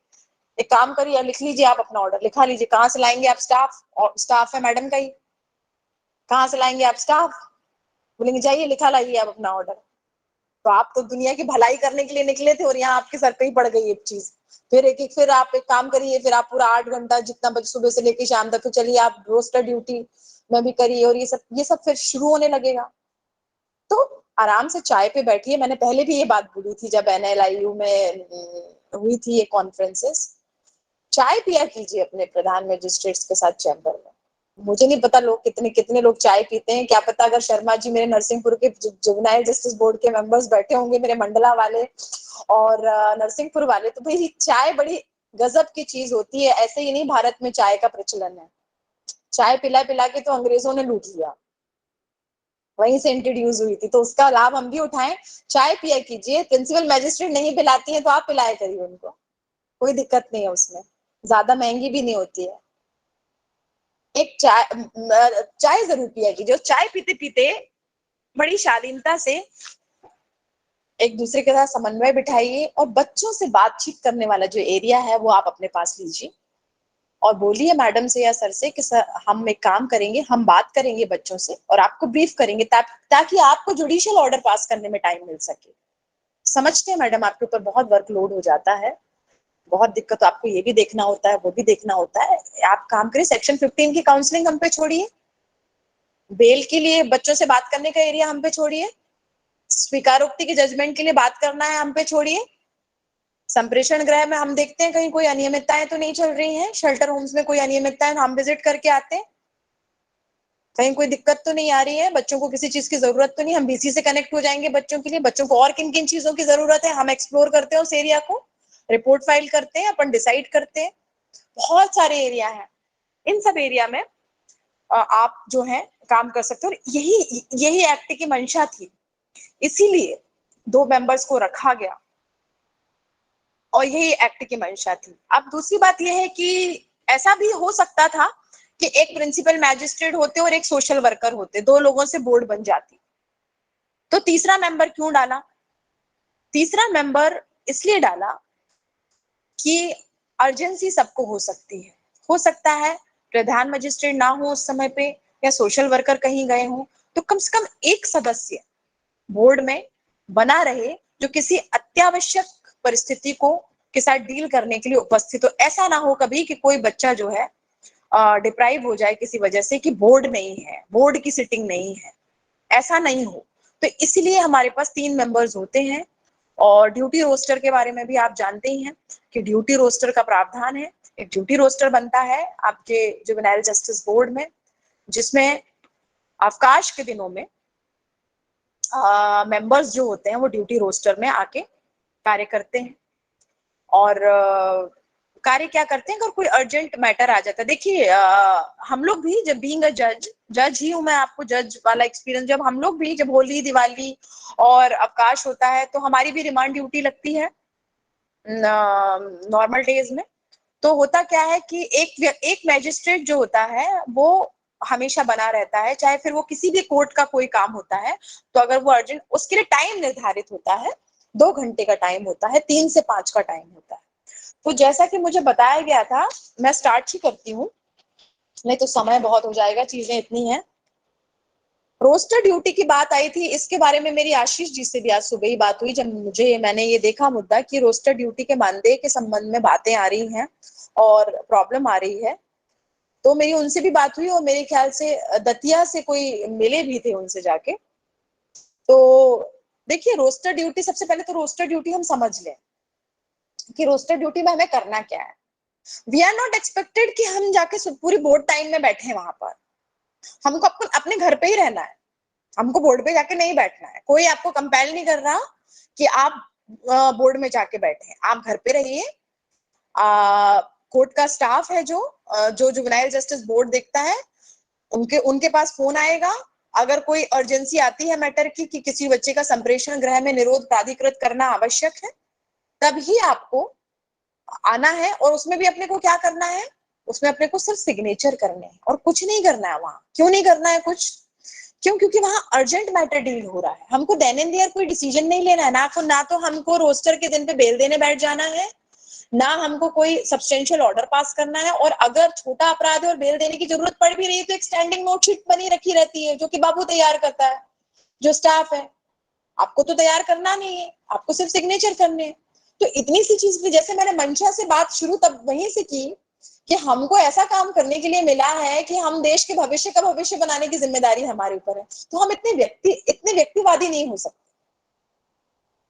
एक काम करिए, लिख लीजिए, आप अपना ऑर्डर लिखा लीजिए, कहाँ से लाएंगे आप स्टाफ, और स्टाफ है मैडम का ही, कहाँ से लाएंगे आप स्टाफ? बोलेंगे जाइए लिखा लाइए आप अपना ऑर्डर। तो आप तो दुनिया की भलाई करने के लिए निकले थे और यहाँ आपके सर पे ही पड़ गई एक चीज। फिर आप एक काम करिए, फिर आप पूरा 8 घंटा जितना बजे सुबह से लेकर शाम तक, तो चलिए आप रोस्टर ड्यूटी में भी करिए, और ये सब फिर शुरू होने लगेगा। तो आराम से चाय पे बैठिए। मैंने पहले भी ये बात बोली थी जब NLIU में हुई थी ये कॉन्फ्रेंसेस, चाय पिया कीजिए अपने प्रधान मजिस्ट्रेट्स के साथ चैम्बर में। मुझे नहीं पता लोग कितने कितने लोग चाय पीते हैं, क्या पता अगर शर्मा जी मेरे नरसिंहपुर के जुवेनाइल जस्टिस बोर्ड के मेंबर्स बैठे होंगे, मेरे मंडला वाले और नरसिंहपुर वाले, तो भाई चाय बड़ी गजब की चीज होती है। ऐसे ही नहीं भारत में चाय का प्रचलन है, चाय पिला पिला के तो अंग्रेजों ने लूट लिया, वहीं से इंट्रोड्यूस हुई थी, तो उसका लाभ हम भी उठाएं। चाय पिया कीजिए, प्रिंसिपल मैजिस्ट्रेट नहीं पिलाती है तो आप पिलाया करिए उनको, कोई दिक्कत नहीं है उसमें, ज्यादा महंगी भी नहीं होती है। एक चाय जरूर पिया कीजिए, चाय पीते पीते बड़ी शालीनता से एक दूसरे के साथ समन्वय बिठाइए, और बच्चों से बातचीत करने वाला जो एरिया है वो आप अपने पास लीजिए और बोलिए मैडम से या सर से कि सर हम एक काम करेंगे, हम बात करेंगे बच्चों से और आपको ब्रीफ करेंगे ताकि आपको जुडिशियल ऑर्डर पास करने में टाइम मिल सके। समझते हैं मैडम आपके ऊपर बहुत वर्कलोड हो जाता है, बहुत दिक्कत, आपको ये भी देखना होता है वो भी देखना होता है। आप काम करिए, सेक्शन 15 की काउंसलिंग हम पे छोड़िए, बेल के लिए बच्चों से बात करने का एरिया हम पे छोड़िए, स्वीकारोक्ति की जजमेंट के लिए बात करना है हम पे छोड़िए, संप्रेषण गृह में हम देखते हैं कहीं कोई अनियमितताएं तो नहीं चल रही हैं, शेल्टर होम्स में कोई अनियमितताएं हम विजिट करके आते हैं, कहीं कोई दिक्कत तो नहीं आ रही है, बच्चों को किसी चीज की जरूरत तो नहीं, हम BC से कनेक्ट हो जाएंगे बच्चों के लिए, बच्चों को और किन किन चीजों की जरूरत है हम एक्सप्लोर करते हैं उस एरिया को, रिपोर्ट फाइल करते हैं, अपन डिसाइड करते हैं। बहुत सारे एरिया है, इन सब एरिया में आप जो है काम कर सकते हो। यही यही एक्ट की मंशा थी, इसीलिए 2 मेंबर्स को रखा गया और यही एक्ट की मंशा थी। अब दूसरी बात यह है कि ऐसा भी हो सकता था कि एक प्रिंसिपल मैजिस्ट्रेट होते और एक सोशल वर्कर होते, 2 लोगों से बोर्ड बन जाती, तो तीसरा मेंबर क्यों डाला? तीसरा मेंबर इसलिए डाला कि अर्जेंसी सबको हो सकती है, हो सकता है प्रधान मजिस्ट्रेट ना हो उस समय पे, या सोशल वर्कर कहीं गए हों, तो कम से कम एक सदस्य बोर्ड में बना रहे जो किसी अत्यावश्यक परिस्थिति को के साथ डील करने के लिए उपस्थित हो। ऐसा ना हो कभी कि कोई बच्चा जो है डिप्राइव हो जाए किसी वजह से कि बोर्ड नहीं है, बोर्ड की सिटिंग नहीं है, ऐसा नहीं हो। तो इसलिए हमारे पास 3 मेंबर्स होते हैं। और ड्यूटी रोस्टर के बारे में भी आप जानते ही हैं कि ड्यूटी रोस्टर का प्रावधान है। एक ड्यूटी रोस्टर बनता है आपके जुवेनाइल जस्टिस बोर्ड में, जिसमें अवकाश के दिनों में मेंबर्स जो होते हैं वो ड्यूटी रोस्टर में आके कार्य करते हैं। और कार्य क्या करते हैं, अगर कोई अर्जेंट मैटर आ जाता है। देखिए हम लोग भी जब बीइंग अ जज ही हूं मैं, आपको जज वाला एक्सपीरियंस, जब हम लोग भी जब होली दिवाली और अवकाश होता है तो हमारी भी रिमांड ड्यूटी लगती है नॉर्मल डेज में। तो होता क्या है कि एक मैजिस्ट्रेट जो होता है वो हमेशा बना रहता है, चाहे फिर वो किसी भी कोर्ट का कोई काम होता है तो अगर वो अर्जेंट, उसके लिए टाइम निर्धारित होता है, 2 घंटे का टाइम होता है, 3 से 5 का टाइम होता है। तो जैसा कि मुझे बताया गया था, मैं स्टार्ट ही करती हूँ, नहीं तो समय बहुत हो जाएगा, चीजें इतनी हैं। रोस्टर ड्यूटी की बात आई थी, इसके बारे में मेरी आशीष जी से भी आज सुबह ही बात हुई, जब मैंने ये देखा मुद्दा कि रोस्टर ड्यूटी के मानदेय के संबंध में बातें आ रही हैं और प्रॉब्लम आ रही है। तो मेरी उनसे भी बात हुई और मेरे ख्याल से दतिया से कोई मिले भी थे उनसे जाके। तो देखिए रोस्टर ड्यूटी, सबसे पहले तो रोस्टर ड्यूटी हम समझ लें कि रोस्टर ड्यूटी में हमें करना क्या है। वी आर नॉट एक्सपेक्टेड कि हम जाके पूरी बोर्ड टाइम में बैठे वहां पर। हमको अपने घर पे ही रहना है, हमको बोर्ड पे जाके नहीं बैठना है। कोई आपको कंपेल नहीं कर रहा कि आप बोर्ड में जाके बैठे, आप घर पे रहिए। कोर्ट का स्टाफ है जो जुवेनाइल जस्टिस बोर्ड देखता है, उनके पास फोन आएगा। अगर कोई अर्जेंसी आती है मैटर की कि किसी बच्चे का संप्रेषण गृह में निरोध प्राधिकृत करना आवश्यक है, तब ही आपको आना है। और उसमें भी अपने को क्या करना है, उसमें अपने को सिर्फ सिग्नेचर करने हैं और कुछ नहीं करना है वहां। क्यों नहीं करना है कुछ? क्यों? क्योंकि वहां अर्जेंट मैटर डील हो रहा है। हमको देन एंड देयर कोई डिसीजन नहीं लेना है, ना तो हमको रोस्टर के दिन पे बेल देने बैठ जाना है, ना हमको कोई सब्सटेंशियल ऑर्डर पास करना है। और अगर छोटा अपराध है और बेल देने की जरूरत पड़ भी रही है तो एक स्टैंडिंग नोट शीट बनी रखी रहती है जो कि बाबू तैयार करता है, जो स्टाफ है। आपको तो तैयार करना नहीं है, आपको सिर्फ सिग्नेचर करने हैं। तो इतनी सी चीज भी, जैसे मैंने मंशा से बात शुरू तब वहीं से की कि हमको ऐसा काम करने के लिए मिला है कि हम देश के भविष्य का भविष्य बनाने की जिम्मेदारी हमारे ऊपर है। तो हम इतने व्यक्तिवादी नहीं हो सकते।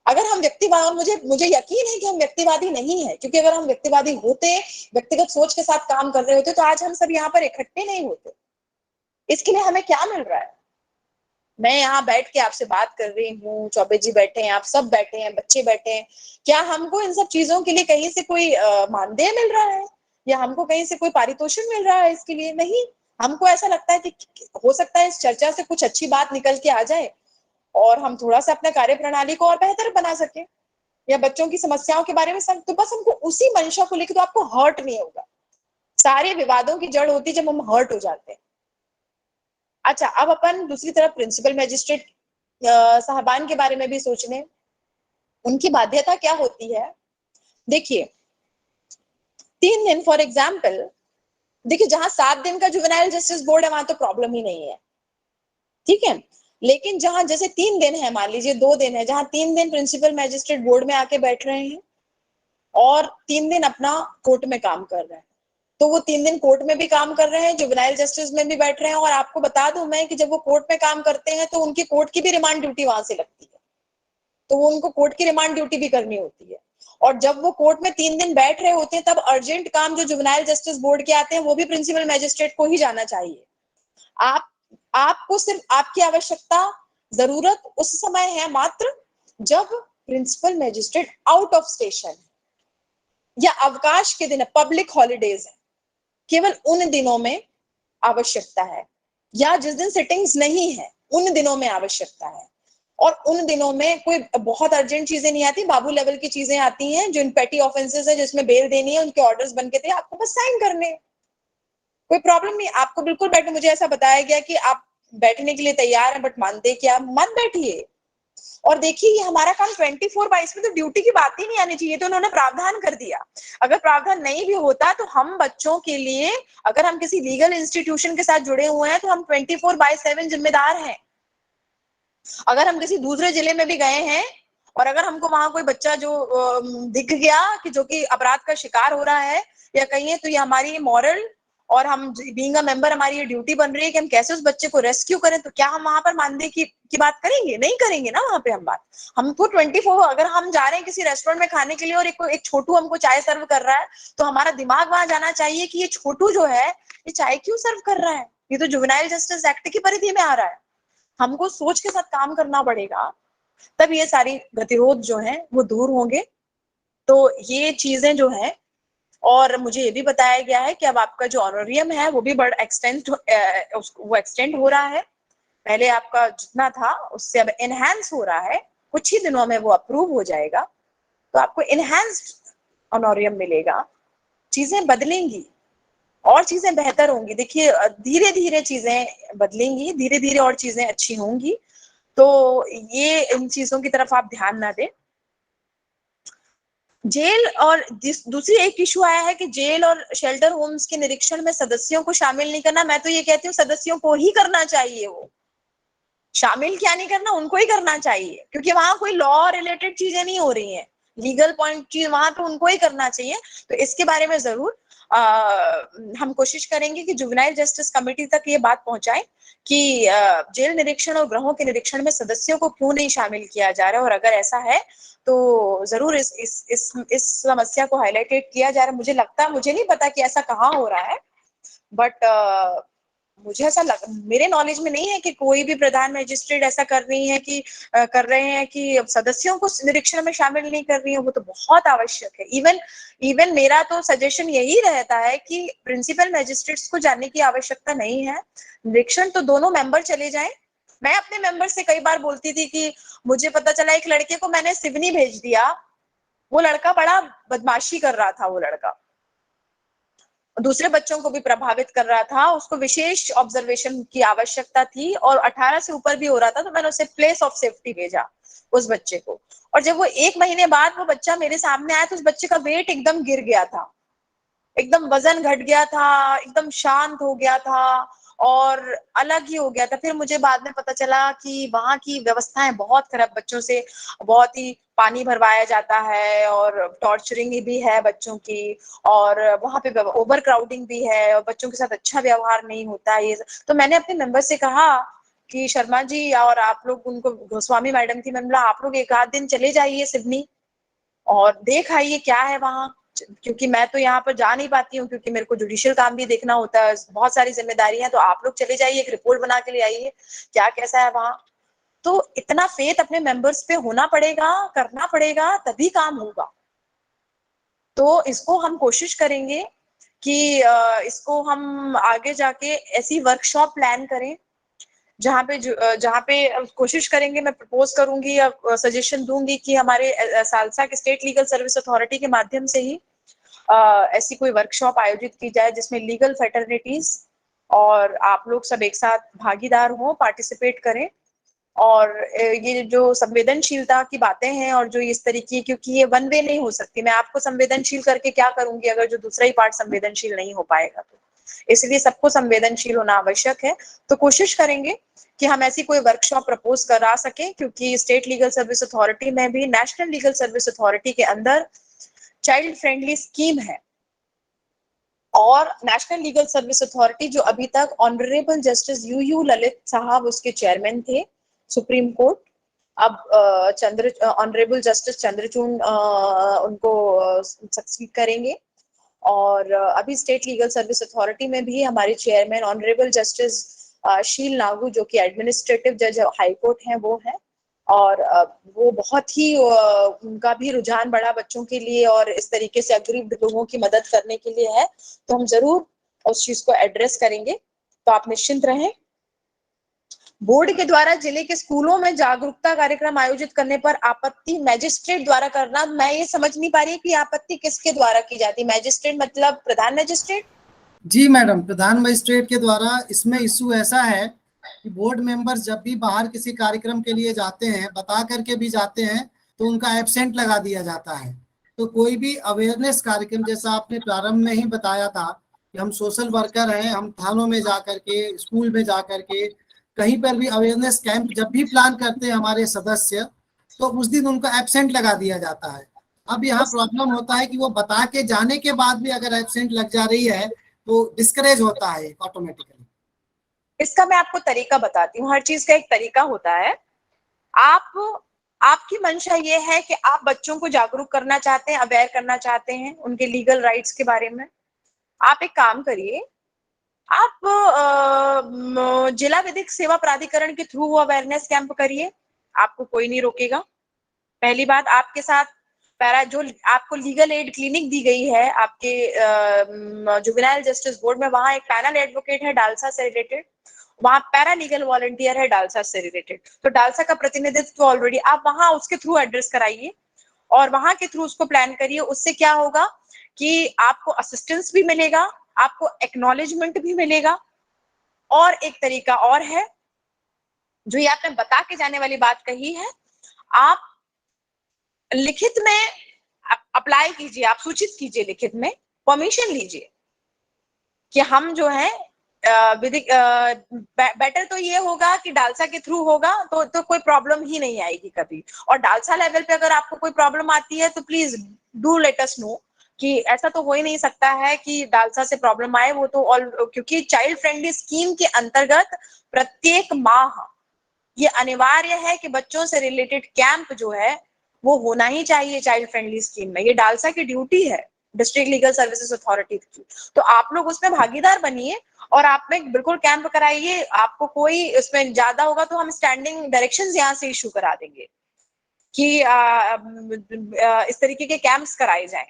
अगर हम व्यक्तिवाद, मुझे यकीन है कि हम व्यक्तिवादी नहीं है, क्योंकि अगर हम व्यक्तिवादी होते, व्यक्तिगत सोच के साथ काम कर रहे होते तो आज हम सब यहाँ पर इकट्ठे नहीं होते। इसके लिए हमें क्या मिल रहा है? मैं यहाँ बैठ के आपसे बात कर रही हूँ, चौबे जी बैठे हैं, आप सब बैठे हैं, बच्चे बैठे हैं। क्या हमको इन सब चीजों के लिए कहीं से कोई मानदेय मिल रहा है या हमको कहीं से कोई पारितोषिक मिल रहा है इसके लिए? नहीं। हमको ऐसा लगता है कि हो सकता है इस चर्चा से कुछ अच्छी बात निकल के आ जाए और हम थोड़ा सा अपना कार्य प्रणाली को और बेहतर बना सके, या बच्चों की समस्याओं के बारे में सब। तो बस हमको उसी मंशा को लेकर, तो आपको हर्ट नहीं होगा। सारे विवादों की जड़ होती है जब हम हर्ट हो जाते हैं। अच्छा, अब अपन दूसरी तरफ प्रिंसिपल मैजिस्ट्रेट साहबान के बारे में भी सोच लें। उनकी बाध्यता क्या होती है? देखिए 3 दिन फॉर एग्जाम्पल, देखिए जहां 7 दिन का जुवेनाइल जस्टिस बोर्ड है वहां तो प्रॉब्लम ही नहीं है, ठीक है। लेकिन जहां जैसे 3 दिन है, मान लीजिए 2 दिन है, जहां 3 दिन प्रिंसिपल मैजिस्ट्रेट बोर्ड में आके बैठ रहे हैं और 3 दिन अपना कोर्ट में काम कर रहे हैं, तो वो 3 दिन कोर्ट में भी काम कर रहे हैं, जुवेनाइल जस्टिस में भी बैठ रहे हैं। और आपको बता दूं मैं कि जब वो कोर्ट में काम करते हैं तो उनकी कोर्ट की भी रिमांड ड्यूटी वहां से लगती है, तो वो उनको कोर्ट की रिमांड ड्यूटी भी करनी होती है। और जब वो कोर्ट में 3 दिन बैठ रहे होते हैं तब अर्जेंट काम जो जुवेनाइल जस्टिस बोर्ड के आते हैं वो भी प्रिंसिपल मैजिस्ट्रेट को ही जाना चाहिए। आप आपको सिर्फ आपकी आवश्यकता, जरूरत उस समय है मात्र जब principal magistrate out of station या अवकाश के दिन, पब्लिक हॉलीडेज है, केवल उन दिनों में आवश्यकता है, या जिस दिन सिटिंग्स नहीं है उन दिनों में आवश्यकता है। और उन दिनों में कोई बहुत अर्जेंट चीजें नहीं आती, बाबू लेवल की चीजें आती हैं जो इन पेटी ऑफेंसेस है, जिसमें बेल देनी है, उनके ऑर्डर्स बन के थे, आपको बस साइन करने, कोई प्रॉब्लम नहीं। आपको बिल्कुल बैठे, मुझे ऐसा बताया गया कि आप बैठने के लिए तैयार हैं बट मानते कि आप मत बैठिए। और देखिए ये हमारा काम 24/22 में, तो ड्यूटी की बात ही नहीं आनी चाहिए, तो उन्होंने प्रावधान कर दिया। अगर प्रावधान नहीं भी होता तो हम बच्चों के लिए, अगर हम किसी लीगल इंस्टीट्यूशन के साथ जुड़े हुए हैं तो हम 24/7 जिम्मेदार हैं अगर हम किसी दूसरे जिले में भी गए हैं और अगर हमको वहां कोई बच्चा जो दिख गया कि जो कि अपराध का शिकार हो रहा है या कहीं है, तो ये हमारी मॉरल और हम बीइंग अ मेंबर हमारी ये ड्यूटी बन रही है कि हम कैसे उस बच्चे को रेस्क्यू करें। तो क्या हम वहां पर मानदेय की बात करेंगे? नहीं करेंगे ना वहां पे हम बात। हमको 24 अगर हम जा रहे हैं किसी रेस्टोरेंट में खाने के लिए और एक छोटू हमको चाय सर्व कर रहा है, तो हमारा दिमाग वहां जाना चाहिए कि ये छोटू जो है ये चाय क्यों सर्व कर रहा है, ये तो जुवेनाइल जस्टिस एक्ट की परिधि में आ रहा है। हमको सोच के साथ काम करना पड़ेगा, तब ये सारी गतिरोध जो है वो दूर होंगे। तो ये चीजें जो है, और मुझे ये भी बताया गया है कि अब आपका जो ऑनोरियम है वो भी बड़ा एक्सटेंड हो रहा है। पहले आपका जितना था उससे अब एनहांस हो रहा है, कुछ ही दिनों में वो अप्रूव हो जाएगा, तो आपको एनहांस्ड ऑनोरियम मिलेगा। चीजें बदलेंगी और चीजें बेहतर होंगी। देखिए धीरे धीरे चीजें बदलेंगी, धीरे धीरे और चीजें अच्छी होंगी। तो ये इन चीजों की तरफ आप ध्यान ना दें। जेल और दूसरी एक इशू आया है कि जेल और शेल्टर होम्स के निरीक्षण में सदस्यों को शामिल नहीं करना। मैं तो ये कहती हूँ सदस्यों को ही करना चाहिए, वो शामिल क्या नहीं करना, उनको ही करना चाहिए, क्योंकि वहां कोई लॉ रिलेटेड चीजें नहीं हो रही हैं, लीगल पॉइंट चीज वहां तो उनको ही करना चाहिए। तो इसके बारे में जरूर हम कोशिश करेंगे कि जुवेनाइल जस्टिस कमेटी तक ये बात पहुंचाएं कि जेल निरीक्षण और गृहों के निरीक्षण में सदस्यों को क्यों नहीं शामिल किया जा रहा है, और अगर ऐसा है तो जरूर इस समस्या को हाईलाइटेड किया जा रहा है। मुझे लगता है, मुझे नहीं पता कि ऐसा कहाँ हो रहा है, बट मुझे ऐसा मेरे नॉलेज में नहीं है कि कोई भी प्रधान मजिस्ट्रेट ऐसा कर रही है कि कर रहे हैं कि सदस्यों को निरीक्षण में शामिल नहीं कर रही है। वो तो बहुत आवश्यक है। इवन मेरा तो सजेशन यही रहता है कि प्रिंसिपल मजिस्ट्रेट्स को जानने की आवश्यकता नहीं है, निरीक्षण तो दोनों मेंबर चले जाएं। मैं अपने मेंबर से कई बार बोलती थी कि मुझे पता चला एक लड़के को मैंने सिवनी भेज दिया, वो लड़का बड़ा बदमाशी कर रहा था, वो लड़का दूसरे बच्चों को भी प्रभावित कर रहा था, उसको विशेष ऑब्जर्वेशन की आवश्यकता थी और 18 से ऊपर भी हो रहा था, तो मैंने उसे प्लेस ऑफ सेफ्टी भेजा उस बच्चे को। और जब वो 1 महीने बाद वो बच्चा मेरे सामने आया तो उस बच्चे का वेट एकदम गिर गया था, एकदम वजन घट गया था, एकदम शांत हो गया था और अलग ही हो गया था। फिर मुझे बाद में पता चला कि वहां की व्यवस्थाएं बहुत खराब, बच्चों से बहुत ही पानी भरवाया जाता है और टॉर्चरिंग भी है बच्चों की, और वहां पे ओवर क्राउडिंग भी है और बच्चों के साथ अच्छा व्यवहार नहीं होता है। तो मैंने अपने मेंबर से कहा कि शर्मा जी और आप लोग, उनको गोस्वामी मैडम थी, मैंने बोला आप लोग एक आध दिन चले जाइए सिडनी और देख आइए क्या है वहां, क्योंकि मैं तो यहाँ पर जा नहीं पाती हूँ क्योंकि मेरे को जुडिशियल काम भी देखना होता है, बहुत सारी जिम्मेदारियां। तो आप लोग चले जाइए, एक रिपोर्ट बना के ले आइए क्या कैसा है वहां। तो इतना फेथ अपने मेंबर्स पे होना पड़ेगा, करना पड़ेगा, तभी काम होगा। तो इसको हम कोशिश करेंगे कि इसको हम आगे जाके ऐसी वर्कशॉप प्लान करें जहाँ पे कोशिश करेंगे, मैं प्रपोज करूंगी या सजेशन दूंगी कि हमारे सालसा के स्टेट लीगल सर्विस अथॉरिटी के माध्यम से ही ऐसी कोई वर्कशॉप आयोजित की जाए जिसमें लीगल फेटर्निटीज और आप लोग सब एक साथ भागीदार हो, पार्टिसिपेट करें। और ये जो संवेदनशीलता की बातें हैं और जो इस तरीके, क्योंकि ये वन वे नहीं हो सकती, मैं आपको संवेदनशील करके क्या करूंगी अगर जो दूसरा ही पार्ट संवेदनशील नहीं हो पाएगा। तो इसलिए सबको संवेदनशील होना आवश्यक है। तो कोशिश करेंगे कि हम ऐसी कोई वर्कशॉप प्रपोज करा सके, क्योंकि स्टेट लीगल सर्विस अथॉरिटी में भी नेशनल लीगल सर्विस अथॉरिटी के अंदर चाइल्ड फ्रेंडली स्कीम है। और नेशनल लीगल सर्विस अथॉरिटी जो अभी तक ऑनरेबल जस्टिस यू ललित साहब उसके चेयरमैन थे सुप्रीम कोर्ट, अब ऑनरेबल जस्टिस चंद्रचूड़ उनको सक्सीड करेंगे। और अभी स्टेट लीगल सर्विस अथॉरिटी में भी हमारे चेयरमैन ऑनरेबल जस्टिस शील नागू जो कि एडमिनिस्ट्रेटिव जज हाई कोर्ट हैं वो हैं। और वो बहुत ही उनका भी रुझान बड़ा बच्चों के लिए और इस तरीके से अगरीब लोगों की मदद करने के लिए है। तो हम जरूर उस चीज को एड्रेस करेंगे, तो आप निश्चिंत रहें। बोर्ड के द्वारा जिले के स्कूलों में जागरूकता कार्यक्रम आयोजित करने पर आपत्ति मैजिस्ट्रेट द्वारा करना, मैं ये समझ नहीं पा रही कि आपत्ति किसके द्वारा की जाती, मैजिस्ट्रेट मतलब प्रधान मैजिस्ट्रेट? जी मैडम, प्रधान मजिस्ट्रेट के द्वारा। इसमें इशू ऐसा है कि बोर्ड मेंबर्स जब भी बाहर किसी कार्यक्रम के लिए जाते हैं, बता करके भी जाते हैं, तो उनका एब्सेंट लगा दिया जाता है। तो कोई भी अवेयरनेस कार्यक्रम, जैसा आपने प्रारंभ में ही बताया था कि हम सोशल वर्कर हैं, हम थानों में जा करके, स्कूल में जा करके कहीं पर भी अवेयरनेस कैंप जब भी प्लान करते हैं हमारे सदस्य, तो उस दिन उनका एब्सेंट लगा दिया जाता है। अब यहाँ प्रॉब्लम होता है कि वो बता के जाने के बाद भी अगर एब्सेंट लग जा रही है तो डिस्करेज होता है ऑटोमेटिकली। इसका मैं आपको तरीका बताती हूँ, हर चीज का एक तरीका होता है। आपकी मंशा ये है कि आप बच्चों को जागरूक करना चाहते हैं, अवेयर करना चाहते हैं उनके लीगल राइट्स के बारे में। आप एक काम करिए, आप जिला विधिक सेवा प्राधिकरण के थ्रू अवेयरनेस कैंप करिए, आपको कोई नहीं रोकेगा। पहली बात, आपके साथ जो आपको लीगल एड क्लिनिक दी गई है आपके जुवेनाइल जस्टिस बोर्ड में, वहां एक पैनल एडवोकेट है डालसा से रिलेटेड, वहां पैरा लीगल वॉलंटियर है डालसा से रिलेटेड। तो डालसा का प्रतिनिधित्व ऑलरेडी आप वहां उसके थ्रू एड्रेस कराइए और वहां के थ्रू उसको प्लान करिए। उससे क्या होगा कि आपको असिस्टेंस भी मिलेगा, आपको एक्नॉलेजमेंट भी मिलेगा। और एक तरीका और है, जो ये आपने बता के जाने वाली बात कही है, आप लिखित में अप्लाई कीजिए, आप सूचित कीजिए लिखित में, परमिशन लीजिए कि हम जो है विधिक बेटर तो ये होगा कि डालसा के थ्रू होगा तो कोई प्रॉब्लम ही नहीं आएगी कभी। और डालसा लेवल पे अगर आपको कोई प्रॉब्लम आती है तो please do let us know, कि ऐसा तो हो ही नहीं सकता है कि डालसा से प्रॉब्लम आए। वो तो ऑल, क्योंकि चाइल्ड फ्रेंडली स्कीम के अंतर्गत प्रत्येक माह ये अनिवार्य है कि बच्चों से रिलेटेड कैंप जो है वो होना ही चाहिए चाइल्ड फ्रेंडली स्कीम में। ये डालसा की ड्यूटी है, डिस्ट्रिक्ट लीगल सर्विसेज अथॉरिटी की। तो आप लोग उसमें भागीदार बनिए और आप में बिल्कुल कैंप कराइए। आपको कोई इसमें ज्यादा होगा तो हम स्टैंडिंग डायरेक्शंस यहाँ से इशू करा देंगे कि इस तरीके के कैंप्स कराए जाएं,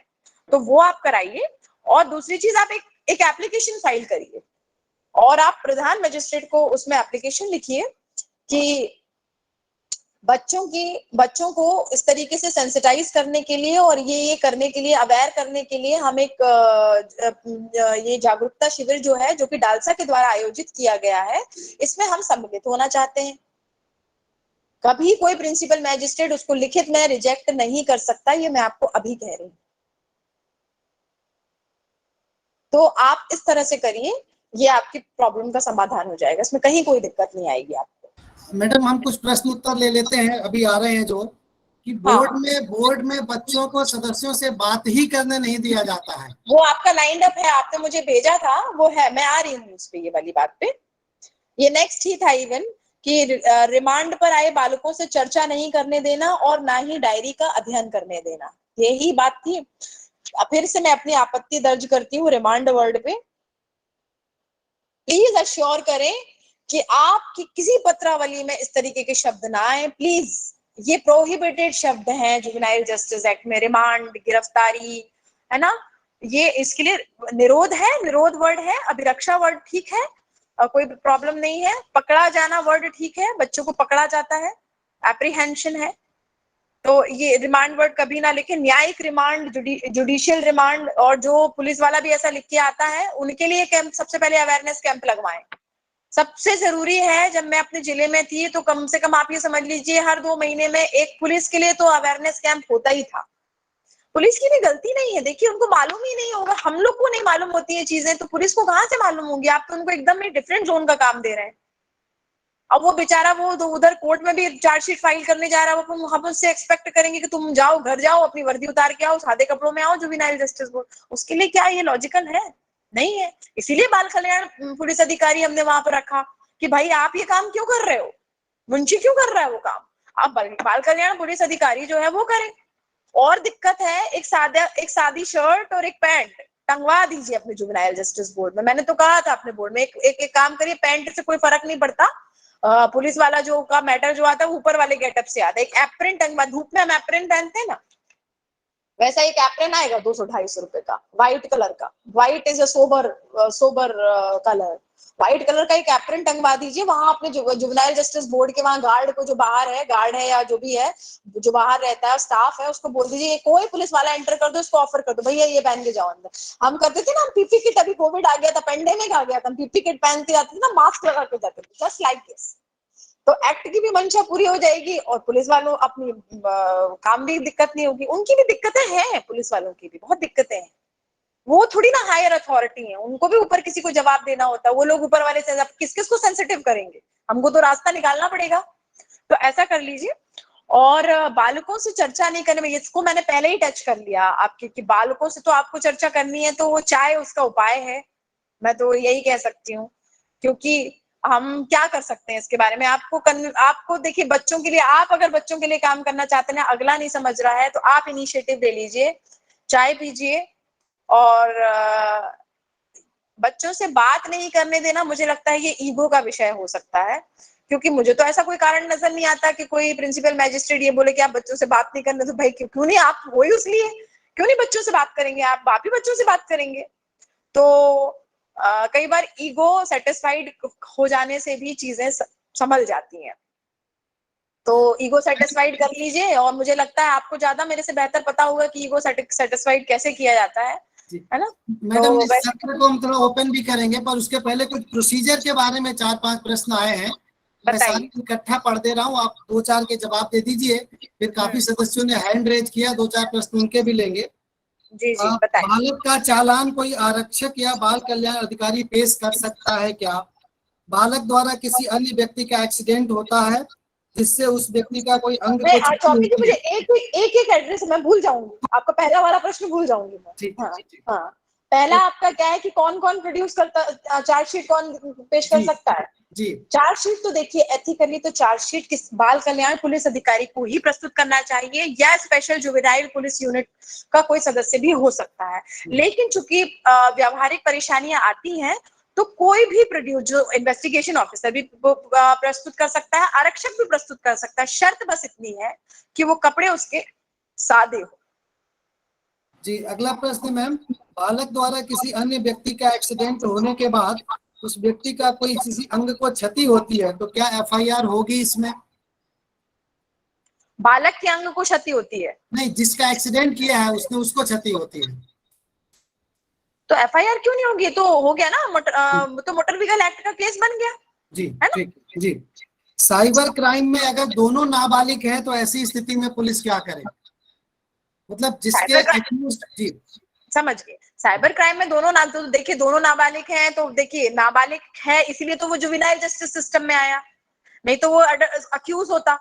तो वो आप कराइए। और दूसरी चीज, आप एक एप्लीकेशन फाइल करिए और आप प्रधान मजिस्ट्रेट को उसमें एप्लीकेशन लिखिए कि बच्चों को इस तरीके से सेंसिटाइज करने के लिए और ये करने के लिए, अवेयर करने के लिए हम एक ये जागरूकता शिविर जो है, जो कि डालसा के द्वारा आयोजित किया गया है, इसमें हम सम्मिलित होना चाहते हैं। कभी कोई प्रिंसिपल मैजिस्ट्रेट उसको लिखित में रिजेक्ट नहीं कर सकता, ये मैं आपको अभी कह रही हूँ। तो आप इस तरह से करिए, ये आपकी प्रॉब्लम का समाधान हो जाएगा, इसमें कहीं कोई दिक्कत नहीं आएगी आपको। मैडम हम कुछ प्रश्न उत्तर ले लेते हैं, अभी आ रहे हैं जो कि बोर्ड में बच्चों को सदस्यों से बात ही करने नहीं दिया जाता है। वो आपका लाइंड अप है, आपने मुझे भेजा था, वो है, मैं आ रही हूँ उस पे, ये वाली बात पे। ये नेक्स्ट ही था इवन कि रिमांड पर आए बालकों से चर्चा नहीं करने देना और ना ही डायरी का अध्ययन करने देना, यही बात थी। फिर से मैं अपनी आपत्ति दर्ज करती हूँ रिमांड वर्ड पे। प्लीज अश्योर करें कि आपकी किसी पत्रावली में इस तरीके के शब्द ना आए प्लीज। ये प्रोहिबिटेड शब्द हैं जुवेनाइल जस्टिस एक्ट में, रिमांड, गिरफ्तारी, है ना, ये इसके लिए निरोध है, निरोध वर्ड है। अभिरक्षा वर्ड ठीक है, कोई प्रॉब्लम नहीं है। पकड़ा जाना वर्ड ठीक है, बच्चों को पकड़ा जाता है, एप्रीहेंशन है। तो ये रिमांड वर्ड कभी ना लिखे। न्यायिक रिमांड, जुडिशियल रिमांड, और जो पुलिस वाला भी ऐसा लिख के आता है उनके लिए कैंप, सबसे पहले अवेयरनेस कैंप लगवाएं। सबसे जरूरी है, जब मैं अपने जिले में थी तो कम से कम आप ये समझ लीजिए हर 2 महीने में एक पुलिस के लिए तो अवेयरनेस कैंप होता ही था। पुलिस की भी गलती नहीं है, देखिए उनको मालूम ही नहीं होगा, हम लोग को नहीं मालूम होती है चीजें, तो पुलिस को कहाँ से मालूम होंगी। आप तो उनको एकदम ही डिफरेंट जोन का काम दे रहे हैं। अब वो बेचारा वो उधर कोर्ट में भी चार्जशीट फाइल करने जा रहा है, वो हम उससे एक्सपेक्ट करेंगे कि तुम जाओ, घर जाओ, अपनी वर्दी उतार के आओ, सादे कपड़ों में आओ जुवेनाइल जस्टिस बोर्ड। उसके लिए क्या ये लॉजिकल है? नहीं है। इसीलिए बाल कल्याण पुलिस अधिकारी हमने वहां पर रखा कि भाई आप ये काम क्यों कर रहे हो, मुंशी क्यों कर रहा है वो काम, आप बाल कल्याण पुलिस अधिकारी जो है वो करे। और दिक्कत है, एक सादी शर्ट और एक पैंट टंगवा दीजिए अपने जुवेनाइल जस्टिस बोर्ड में। मैंने तो कहा था अपने बोर्ड में, एक काम करिए, पैंट से कोई फर्क नहीं पड़ता, पुलिस वाला जो का मैटर जो आता है ऊपर वाले गेटअप से आता है। एक एप्रिन टंगवा, धूप में हम एप्रिन पहनते हैं ना, वैसा एक एप्रिन आएगा 200-250 रुपए का, व्हाइट कलर का। White is a sober colour. White colour का एक एप्रिन टंगवा दीजिए वहां अपने जुवेनाइल जस्टिस बोर्ड के वहां गार्ड को, जो बाहर है, गार्ड है या जो भी है जो बाहर रहता है स्टाफ है, उसको बोल दीजिए कोई पुलिस वाला एंटर कर दो, उसको ऑफर कर दो, भैया ये पहन के जाओ अंदर। हम करते थे ना, हम पीपी किट, अभी कोविड आ गया था, पेंडेमिक आ गया था, हम पीपी किट पहनते जाते थे ना, मास्क लगा के जाते थे, जस्ट लाइक दिस। तो एक्ट की भी मंशा पूरी हो जाएगी और पुलिस वालों अपनी काम भी दिक्कत नहीं होगी। उनकी भी दिक्कतें हैं, पुलिस वालों की भी बहुत दिक्कतें हैं, वो थोड़ी ना हायर अथॉरिटी है, उनको भी ऊपर किसी को जवाब देना होता है। वो लोग ऊपर वाले से किस किस को सेंसिटिव करेंगे, हमको तो रास्ता निकालना पड़ेगा। तो ऐसा कर लीजिए। और बालकों से चर्चा नहीं करने में, इसको मैंने पहले ही टच कर लिया आपके, कि बालकों से तो आपको चर्चा करनी है तो वो चाय उसका उपाय है, मैं तो यही कह सकती हूँ। क्योंकि हम क्या कर सकते हैं इसके बारे में, आपको देखिए, बच्चों के लिए, आप अगर बच्चों के लिए काम करना चाहते हैं, अगला नहीं समझ रहा है, तो आप इनिशिएटिव ले लीजिए, चाय पीजिए। और बच्चों से बात नहीं करने देना, मुझे लगता है ये ईगो का विषय हो सकता है। क्योंकि मुझे तो ऐसा कोई कारण नजर नहीं आता कि कोई प्रिंसिपल मैजिस्ट्रेट ये बोले कि आप बच्चों से बात नहीं करने, तो भाई क्यों नहीं, आप हो ही उसलिए, क्यों नहीं बच्चों से बात करेंगे, आप ही बच्चों से बात करेंगे। तो कई बार ईगो सेटिस्फाइड हो जाने से भी चीजें संभल जाती हैं। तो ईगो सेटिस्फाइड कर लीजिए, और मुझे लगता है आपको ज्यादा मेरे से बेहतर पता होगा कि ईगो सेटिस्फाइड कैसे किया जाता है ना। मैडम, तो इस सत्र को हम थोड़ा ओपन भी करेंगे, पर उसके पहले कुछ प्रोसीजर के बारे में 4-5 प्रश्न आए हैं, मैं सारे इकट्ठा पढ़ दे रहा हूँ, आप 2-4 के जवाब दे दीजिए। फिर काफी सदस्यों ने हैंड रेज किया, 2-4 प्रश्न उनके भी लेंगे। जी जी बताइए। बालक का चालान कोई आरक्षक या बाल कल्याण अधिकारी पेश कर सकता है क्या? बालक द्वारा किसी अन्य व्यक्ति का एक्सीडेंट होता है जिससे उस व्यक्ति का कोई अंग मैं को क्षति चौधरी जी, होती मुझे है? एक एड्रेस मैं भूल जाऊंगी, आपका पहला वाला प्रश्न भूल जाऊंगी मैं। ठीक हाँ ठीक। हाँ, पहला आपका क्या है कि कौन कौन प्रोड्यूस करता, चार्जशीट कौन पेश कर जी सकता है? जी। चार्जशीट तो देखिए, एथिकली तो चार्जशीट किस बाल कल्याण पुलिस अधिकारी को ही प्रस्तुत करना चाहिए, या स्पेशल जुवेनाइल पुलिस यूनिट का कोई सदस्य भी हो सकता है। लेकिन चूंकि व्यावहारिक परेशानियां आती हैं, तो कोई भी प्रोड्यूस, जो इन्वेस्टिगेशन ऑफिसर भी प्रस्तुत कर सकता है, आरक्षक भी प्रस्तुत कर सकता है। शर्त बस इतनी है कि वो कपड़े उसके सादे हो। जी, अगला प्रश्न मैम, बालक द्वारा किसी अन्य व्यक्ति का एक्सीडेंट होने के बाद उस व्यक्ति का कोई किसी अंग को क्षति होती है तो क्या एफआईआर होगी इसमें? बालक के अंग को क्षति होती है? नहीं, जिसका एक्सीडेंट किया है उसने, उसको क्षति होती है तो एफआईआर क्यों नहीं होगी? तो हो गया ना, तो मोटर व्हीकल एक्ट का केस बन गया, जी। है ना? ठीक जी। साइबर क्राइम में अगर दोनों नाबालिग हैं तो ऐसी स्थिति में पुलिस क्या करे? मतलब जिसके जी, समझ गए। साइबर क्राइम में तो देखिए, दोनों नाबालिग हैं, तो देखिए नाबालिग है इसलिए तो वो जुवेनाइल जस्टिस सिस्टम में आया, नहीं तो वो अक्यूज होता।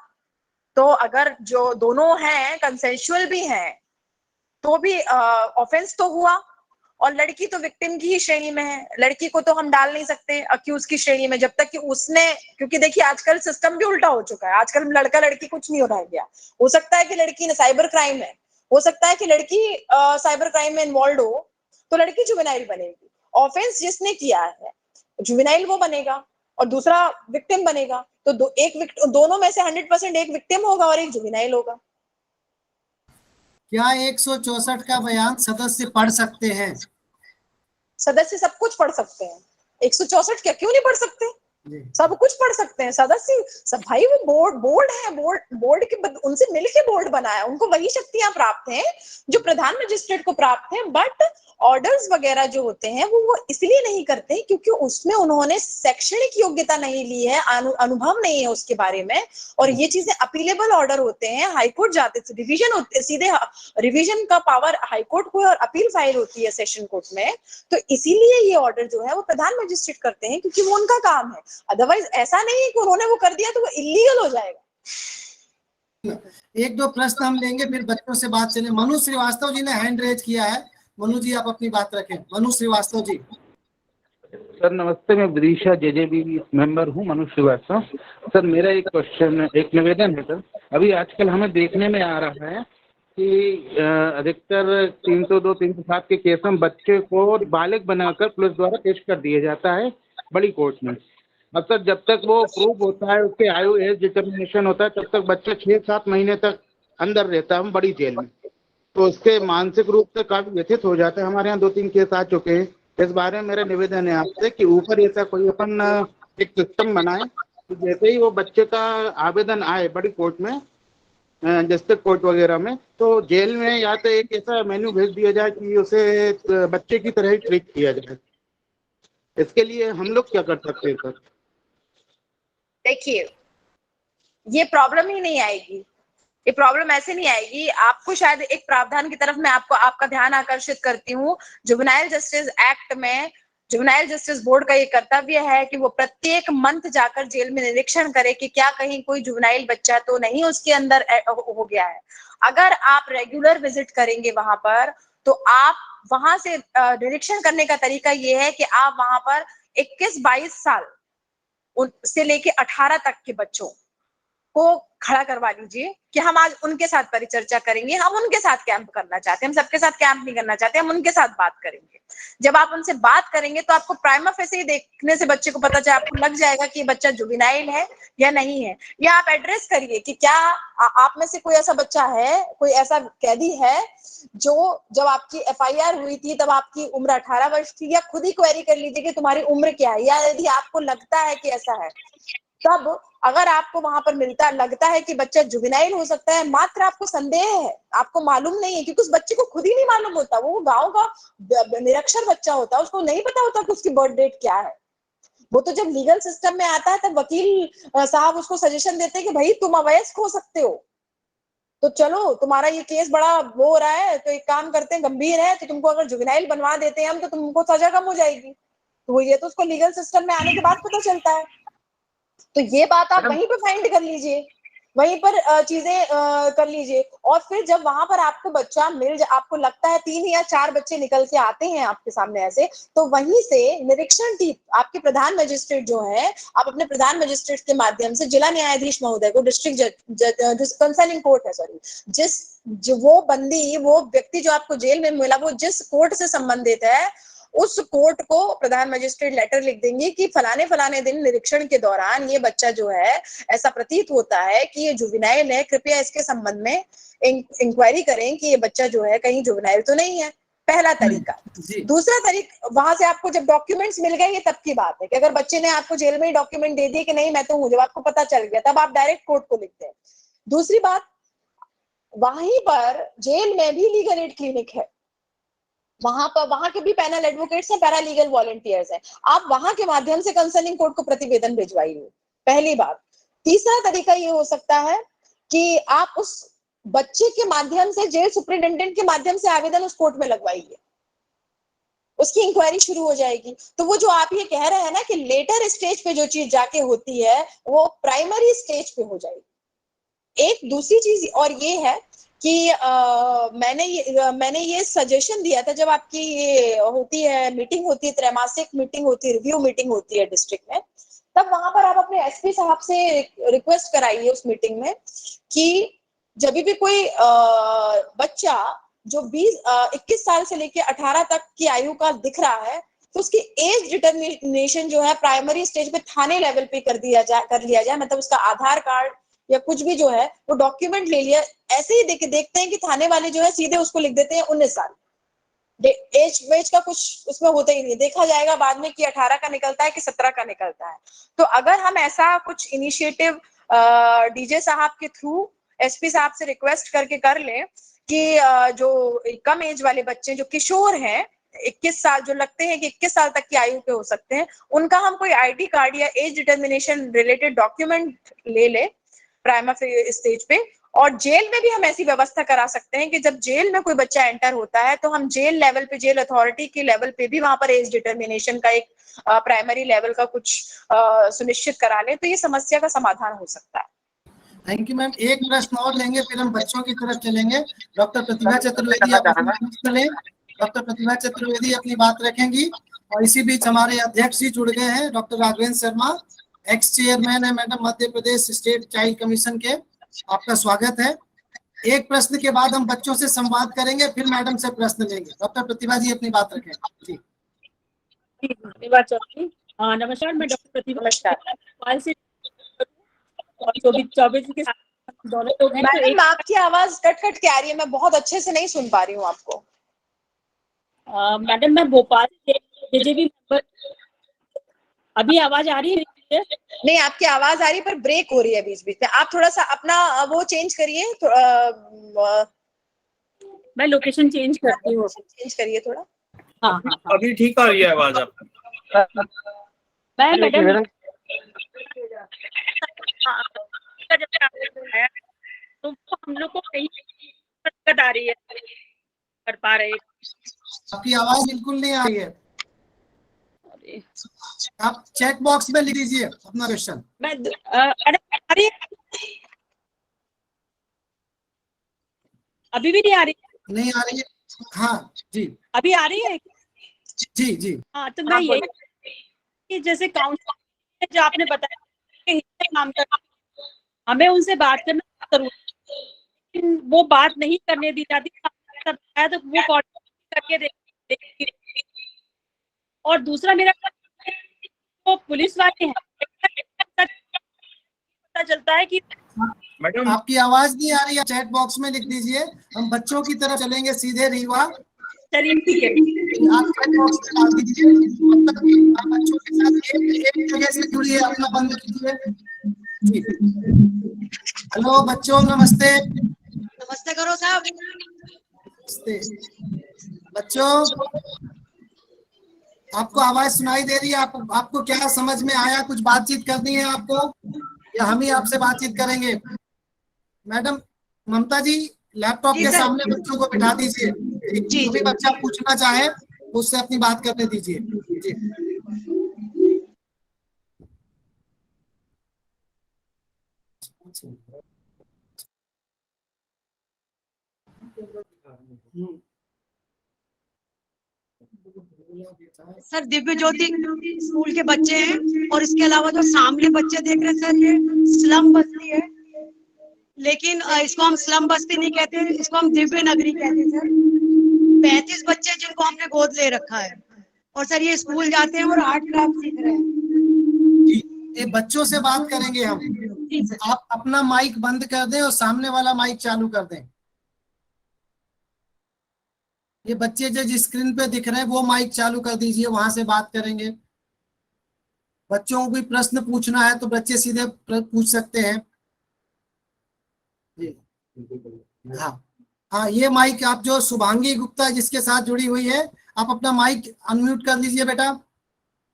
तो अगर जो दोनों हैं, कंसेंशुअल भी हैं, तो भी ऑफेंस तो हुआ। और लड़की तो विक्टिम की ही श्रेणी में है, लड़की को तो हम डाल नहीं सकते अक्यूज की श्रेणी में, जब तक कि उसने, क्योंकि देखिए आजकल सिस्टम भी उल्टा हो चुका है, आजकल लड़का लड़की कुछ नहीं हो रह गया। हो सकता है कि लड़की ने साइबर क्राइम में, हो सकता है कि लड़की साइबर क्राइम में इन्वॉल्व हो, तो लड़की जुवेनाइल बनेगी। ऑफेंस जिसने किया है जुवेनाइल वो बनेगा, और दूसरा विक्टिम बनेगा। तो दोनों में से 100% एक विक्टिम होगा और एक जुवेनाइल होगा। क्या 164 का बयान सदस्य पढ़ सकते हैं? सदस्य सब कुछ पढ़ सकते हैं, 164 क्या क्यों नहीं पढ़ सकते? जी। सब कुछ पढ़ सकते हैं सदस्य सब। भाई वो बोर्ड है, बोर्ड के उनसे मिलके बोर्ड बना है, उनको वही शक्तियां प्राप्त हैं जो प्रधान मजिस्ट्रेट को प्राप्त है। बट ऑर्डर्स वगैरह जो होते हैं वो इसलिए नहीं करते क्योंकि उसमें उन्होंने शैक्षणिक योग्यता नहीं ली है, अनुभव नहीं है उसके बारे में। और ये चीजें अपीलेबल ऑर्डर होते हैं, हाईकोर्ट जाते थे, रिवीजन होते, सीधे रिवीजन का पावर हाईकोर्ट को, और अपील फाइल होती है सेशन कोर्ट में। तो इसीलिए ये ऑर्डर जो है वो प्रधान मजिस्ट्रेट करते हैं, क्योंकि वो उनका काम है। अदरवाइज ऐसा नहीं है कि उन्होंने वो कर दिया तो वो इलीगल हो जाएगा। एक दो प्रश्न हम लेंगे, फिर बच्चों से बात चले। मनु श्रीवास्तव जी ने हैंड रेज किया है, मनु जी आप अपनी बात रखें। मनु श्रीवास्तव जी। सर नमस्ते, मैं विदिशा जेजेबी मेंबर हूँ, मनु श्रीवास्तव। सर मेरा एक क्वेश्चन, एक निवेदन है सर। अभी आजकल हमें देखने में आ रहा है कि अधिकतर 302, 307 के केस में बच्चे को बालिग बनाकर पुलिस द्वारा पेश कर दिया जाता है बड़ी कोर्ट में। अब सर जब तक वो प्रूव होता है, उसके आयु एज डिटर्मिनेशन होता है, तब तक बच्चा 6-7 महीने तक अंदर रहता है बड़ी जेल में। तो उसके मानसिक रूप से काफी व्यथित हो जाता है। हमारे यहाँ 2-3 केस आ चुके हैं। इस बारे में मेरा निवेदन है आपसे कि ऊपर ऐसा कोई अपन एक सिस्टम बनाए कि जैसे ही वो बच्चे का आवेदन आए बड़ी कोर्ट में, डिस्ट्रिक्ट कोर्ट वगैरह में, तो जेल में या तो एक ऐसा मेन्यू भेज दिया जाए कि उसे बच्चे की तरह ही ट्रीट किया जाए। इसके लिए हम लोग क्या कर सकते हैं सर? देखिए, ये प्रॉब्लम ही नहीं आएगी, ये प्रॉब्लम ऐसे नहीं आएगी। आपको शायद एक प्रावधान की तरफ मैं आपका ध्यान आकर्षित करती हूँ। जुवेनाइल जस्टिस एक्ट में जुवेनाइल जस्टिस बोर्ड का ये कर्तव्य है कि वो प्रत्येक मंथ जाकर जेल में निरीक्षण करे कि क्या कहीं कोई जुवेनाइल बच्चा तो नहीं उसके अंदर हो गया है। अगर आप रेगुलर विजिट करेंगे वहां पर, तो आप वहां से निरीक्षण करने का तरीका ये है कि आप वहां पर 21-22 साल से लेके 18 तक के बच्चों को खड़ा करवा लीजिए कि हम आज उनके साथ परिचर्चा करेंगे, हम उनके साथ कैंप करना चाहते हैं, हम सबके साथ कैंप नहीं करना चाहते, हम उनके साथ बात करेंगे। जब आप उनसे बात करेंगे तो आपको प्राइमा फेसी ही देखने से बच्चे को पता चले, आपको लग जाएगा कि ये बच्चा जुवेनाइल है या नहीं है। या आप एड्रेस करिए कि क्या आप में से कोई ऐसा बच्चा है, कोई ऐसा कैदी है जो जब आपकी एफआईआर हुई थी तब आपकी उम्र 18 वर्ष थी, या खुद ही क्वेरी कर लीजिए कि तुम्हारी उम्र क्या है, या यदि आपको लगता है कि ऐसा है, तब अगर आपको वहां पर लगता है कि बच्चा जुवेनाइल हो सकता है, मात्र आपको संदेह है, आपको मालूम नहीं है, क्योंकि उस बच्चे को खुद ही नहीं मालूम होता, वो गांव का निरक्षर बच्चा होता है, उसको नहीं पता होता कि उसकी बर्थ डेट क्या है। वो तो जब लीगल सिस्टम में आता है तब वकील साहब उसको सजेशन देते हैं कि भाई तुम अवयस्क हो सकते हो, तो चलो तुम्हारा ये केस बड़ा वो हो रहा है, तो एक काम करते हैं, गंभीर है, तो तुमको अगर जुवेनाइल बनवा देते हैं हम, तो तुमको सजा कम हो जाएगी। तो ये तो उसको लीगल सिस्टम में आने के बाद पता चलता है। तो ये बात आप वहीं पर फाइंड कर लीजिए, वहीं पर चीजें कर लीजिए। और फिर जब वहां पर आपको बच्चा आपको लगता है 3 या 4 बच्चे निकल के आते हैं आपके सामने ऐसे, तो वहीं से निरीक्षण टीम, आपके प्रधान मजिस्ट्रेट जो है, आप अपने प्रधान मजिस्ट्रेट के माध्यम से जिला न्यायाधीश महोदय को, डिस्ट्रिक्ट कंसर्निंग कोर्ट है, सॉरी, जो वो बंदी, वो व्यक्ति जो आपको जेल में मिला, वो जिस कोर्ट से संबंधित है, उस कोर्ट को प्रधान मजिस्ट्रेट लेटर लिख देंगे कि फलाने फलाने दिन निरीक्षण के दौरान ये बच्चा जो है, ऐसा प्रतीत होता है कि ये जुवेनाइल है, कृपया इसके संबंध में इंक्वायरी करें कि ये बच्चा जो है कहीं जुवेनाइल तो नहीं है। पहला तरीका। दूसरा तरीका, वहां से आपको जब डॉक्यूमेंट्स मिल गए, ये तब की बात है कि अगर बच्चे ने आपको जेल में ही डॉक्यूमेंट दे दिए कि नहीं मैं तो हूं, जब आपको पता चल गया, तब आप डायरेक्ट कोर्ट को लिखते हैं। दूसरी बात, वहीं पर जेल में भी लीगल एड क्लिनिक है, वहां के भी पैनल एडवोकेट्स हैं, पैरा लीगल वॉलंटियर्स हैं, आप वहां के माध्यम से कंसर्निंग कोर्ट को प्रतिवेदन भिजवाइए, पहली बात। तीसरा तरीका ये हो सकता है कि आप उस बच्चे के माध्यम से, जेल सुपरिटेंडेंट के माध्यम से आवेदन उस कोर्ट में लगवाइए, उसकी इंक्वायरी शुरू हो जाएगी। तो वो जो आप ये कह रहे हैं ना कि लेटर स्टेज पे जो चीज जाके होती है, वो प्राइमरी स्टेज पे हो जाएगी। एक दूसरी चीज और ये है कि मैंने ये सजेशन दिया था, जब आपकी ये होती है मीटिंग, होती है त्रैमासिक मीटिंग, होती है रिव्यू मीटिंग होती है डिस्ट्रिक्ट में, तब वहां पर आप अपने एसपी साहब से रिक्वेस्ट कराइए उस मीटिंग में कि जब भी कोई बच्चा जो 21 साल से लेकर 18 तक की आयु का दिख रहा है, तो उसकी एज डिटर्मिनेशन जो है प्राइमरी स्टेज पे थाने लेवल पे कर लिया जाए, मतलब उसका आधार कार्ड या कुछ भी जो है वो डॉक्यूमेंट ले लिया। ऐसे ही देखते हैं कि थाने वाले जो है सीधे उसको लिख देते हैं 19 साल, एज वेज का कुछ उसमें होता ही नहीं, देखा जाएगा बाद में कि 18 का निकलता है कि 17 का निकलता है। तो अगर हम ऐसा कुछ इनिशिएटिव डीजे साहब के थ्रू एसपी साहब से रिक्वेस्ट करके कर लें कि जो कम एज वाले बच्चे जो किशोर हैं, 21 साल जो लगते हैं कि 21 साल तक की आयु के हो सकते हैं, उनका हम कोई आईडी कार्ड या एज डिटर्मिनेशन रिलेटेड डॉक्यूमेंट ले ले प्राइमा स्टेज पे। और जेल में भी हम ऐसी व्यवस्था करा सकते हैं कि जब जेल में कोई बच्चा एंटर होता है तो हम जेल लेवल पे, जेल अथॉरिटी के लेवल पे भी वहां पर एज डिटर्मिनेशन का एक प्राइमरी लेवल का कुछ सुनिश्चित करा ले, तो ये समस्या का समाधान हो सकता है। Thank you ma'am. एक प्रश्न और लेंगे, फिर हम बच्चों की तरफ चलेंगे। डॉक्टर प्रतिभा चतुर्वेदी, आप अपना प्रश्न लें। डॉक्टर प्रतिभा चतुर्वेदी अपनी बात रखेंगी। और इसी बीच हमारे अध्यक्ष जी जुड़ गए हैं, doctor Raghavendra Sharma, x chairman है मैडम मध्य प्रदेश स्टेट चाइल्ड कमीशन के। आपका स्वागत है। एक प्रश्न के बाद हम बच्चों से संवाद करेंगे, फिर मैडम से प्रश्न लेंगे। डॉक्टर प्रतिभा जी अपनी बात रखें जी। नमस्कार, मैं डॉक्टर प्रतिभा भोपाल से, चौबीस के साथ दोनों लोग हैं। तो मैडम आपकी आवाज कट कट के आ रही है, मैं बहुत अच्छे से नहीं सुन पा रही हूँ आपको। मैडम मैं भोपाल से जेजेबी मेंबर, अभी आवाज आ रही है? नहीं, आपकी आवाज आ रही है पर ब्रेक हो रही है बीच बीच में। आप थोड़ा सा अपना वो चेंज करिए, मैं लोकेशन चेंज करती हूँ, चेंज करिए थोड़ा। हाँ। अभी ठीक आ रही है आवाज आपकी? मैं मैडम तो हम लोग को कहीं दिक्कत आ रही है, कर पा रहे। आपकी आवाज बिल्कुल नहीं आ रही है। आप चैट बॉक्स में लिख दीजिए अपना क्वेश्चन। मैं अरे अभी भी नहीं आ रही? नहीं आ रही है? हाँ जी अभी आ रही है? जी जी। हाँ, तो मैं यही कि जैसे काउंसलर जो आपने बताया कि हिंदी काम कर, हमें उनसे बात करना जरूरी है, लेकिन वो बात नहीं करने दी जाती तो वो कोऑर्डिनेट करके देखती। और दूसरा मेरा वो पुलिस वाले हैं, पता चलता है कि मैडम आपकी आवाज नहीं आ रही है, चैट बॉक्स में लिख दीजिए। हम बच्चों की तरफ चलेंगे सीधे। रीवा, चलिए ठीक है। आप चैट बॉक्स में डाल दीजिए। मतलब कि आप बच्चों के साथ एक जगह से जुड़िए, अपना बंद कीजिए जी। हेलो बच्चों, नमस्ते। नमस्ते करो साहब। नमस्ते बच्चों, आपको आवाज सुनाई दे रही है? आपको क्या समझ में आया? कुछ बातचीत करनी है आपको या हम ही आपसे बातचीत करेंगे? मैडम ममता जी, लैपटॉप जी के सर। सामने बच्चों को बिठा दीजिए। जी जो भी जी। बच्चा पूछना चाहे उससे अपनी बात करने दीजिए जी। सर दिव्य ज्योति स्कूल के बच्चे हैं और इसके अलावा जो सामने बच्चे देख रहे हैं सर, ये स्लम बस्ती है, लेकिन इसको हम स्लम बस्ती नहीं कहते, इसको हम दिव्य नगरी कहते हैं सर। 35 बच्चे जिनको हमने गोद ले रखा है और सर ये स्कूल जाते हैं और आर्ट क्राफ्ट सीख रहे हैं। जी, ये बच्चों से बात करेंगे हम। जी सर। आप अपना माइक बंद कर दें और सामने वाला माइक चालू कर दें। ये बच्चे जो जिस स्क्रीन पे दिख रहे हैं वो माइक चालू कर दीजिए, वहां से बात करेंगे। बच्चों को भी प्रश्न पूछना है तो बच्चे सीधे पूछ सकते हैं जी। हाँ हाँ, ये माइक आप जो शुभांगी गुप्ता जिसके साथ जुड़ी हुई है, आप अपना माइक अनम्यूट कर लीजिए बेटा।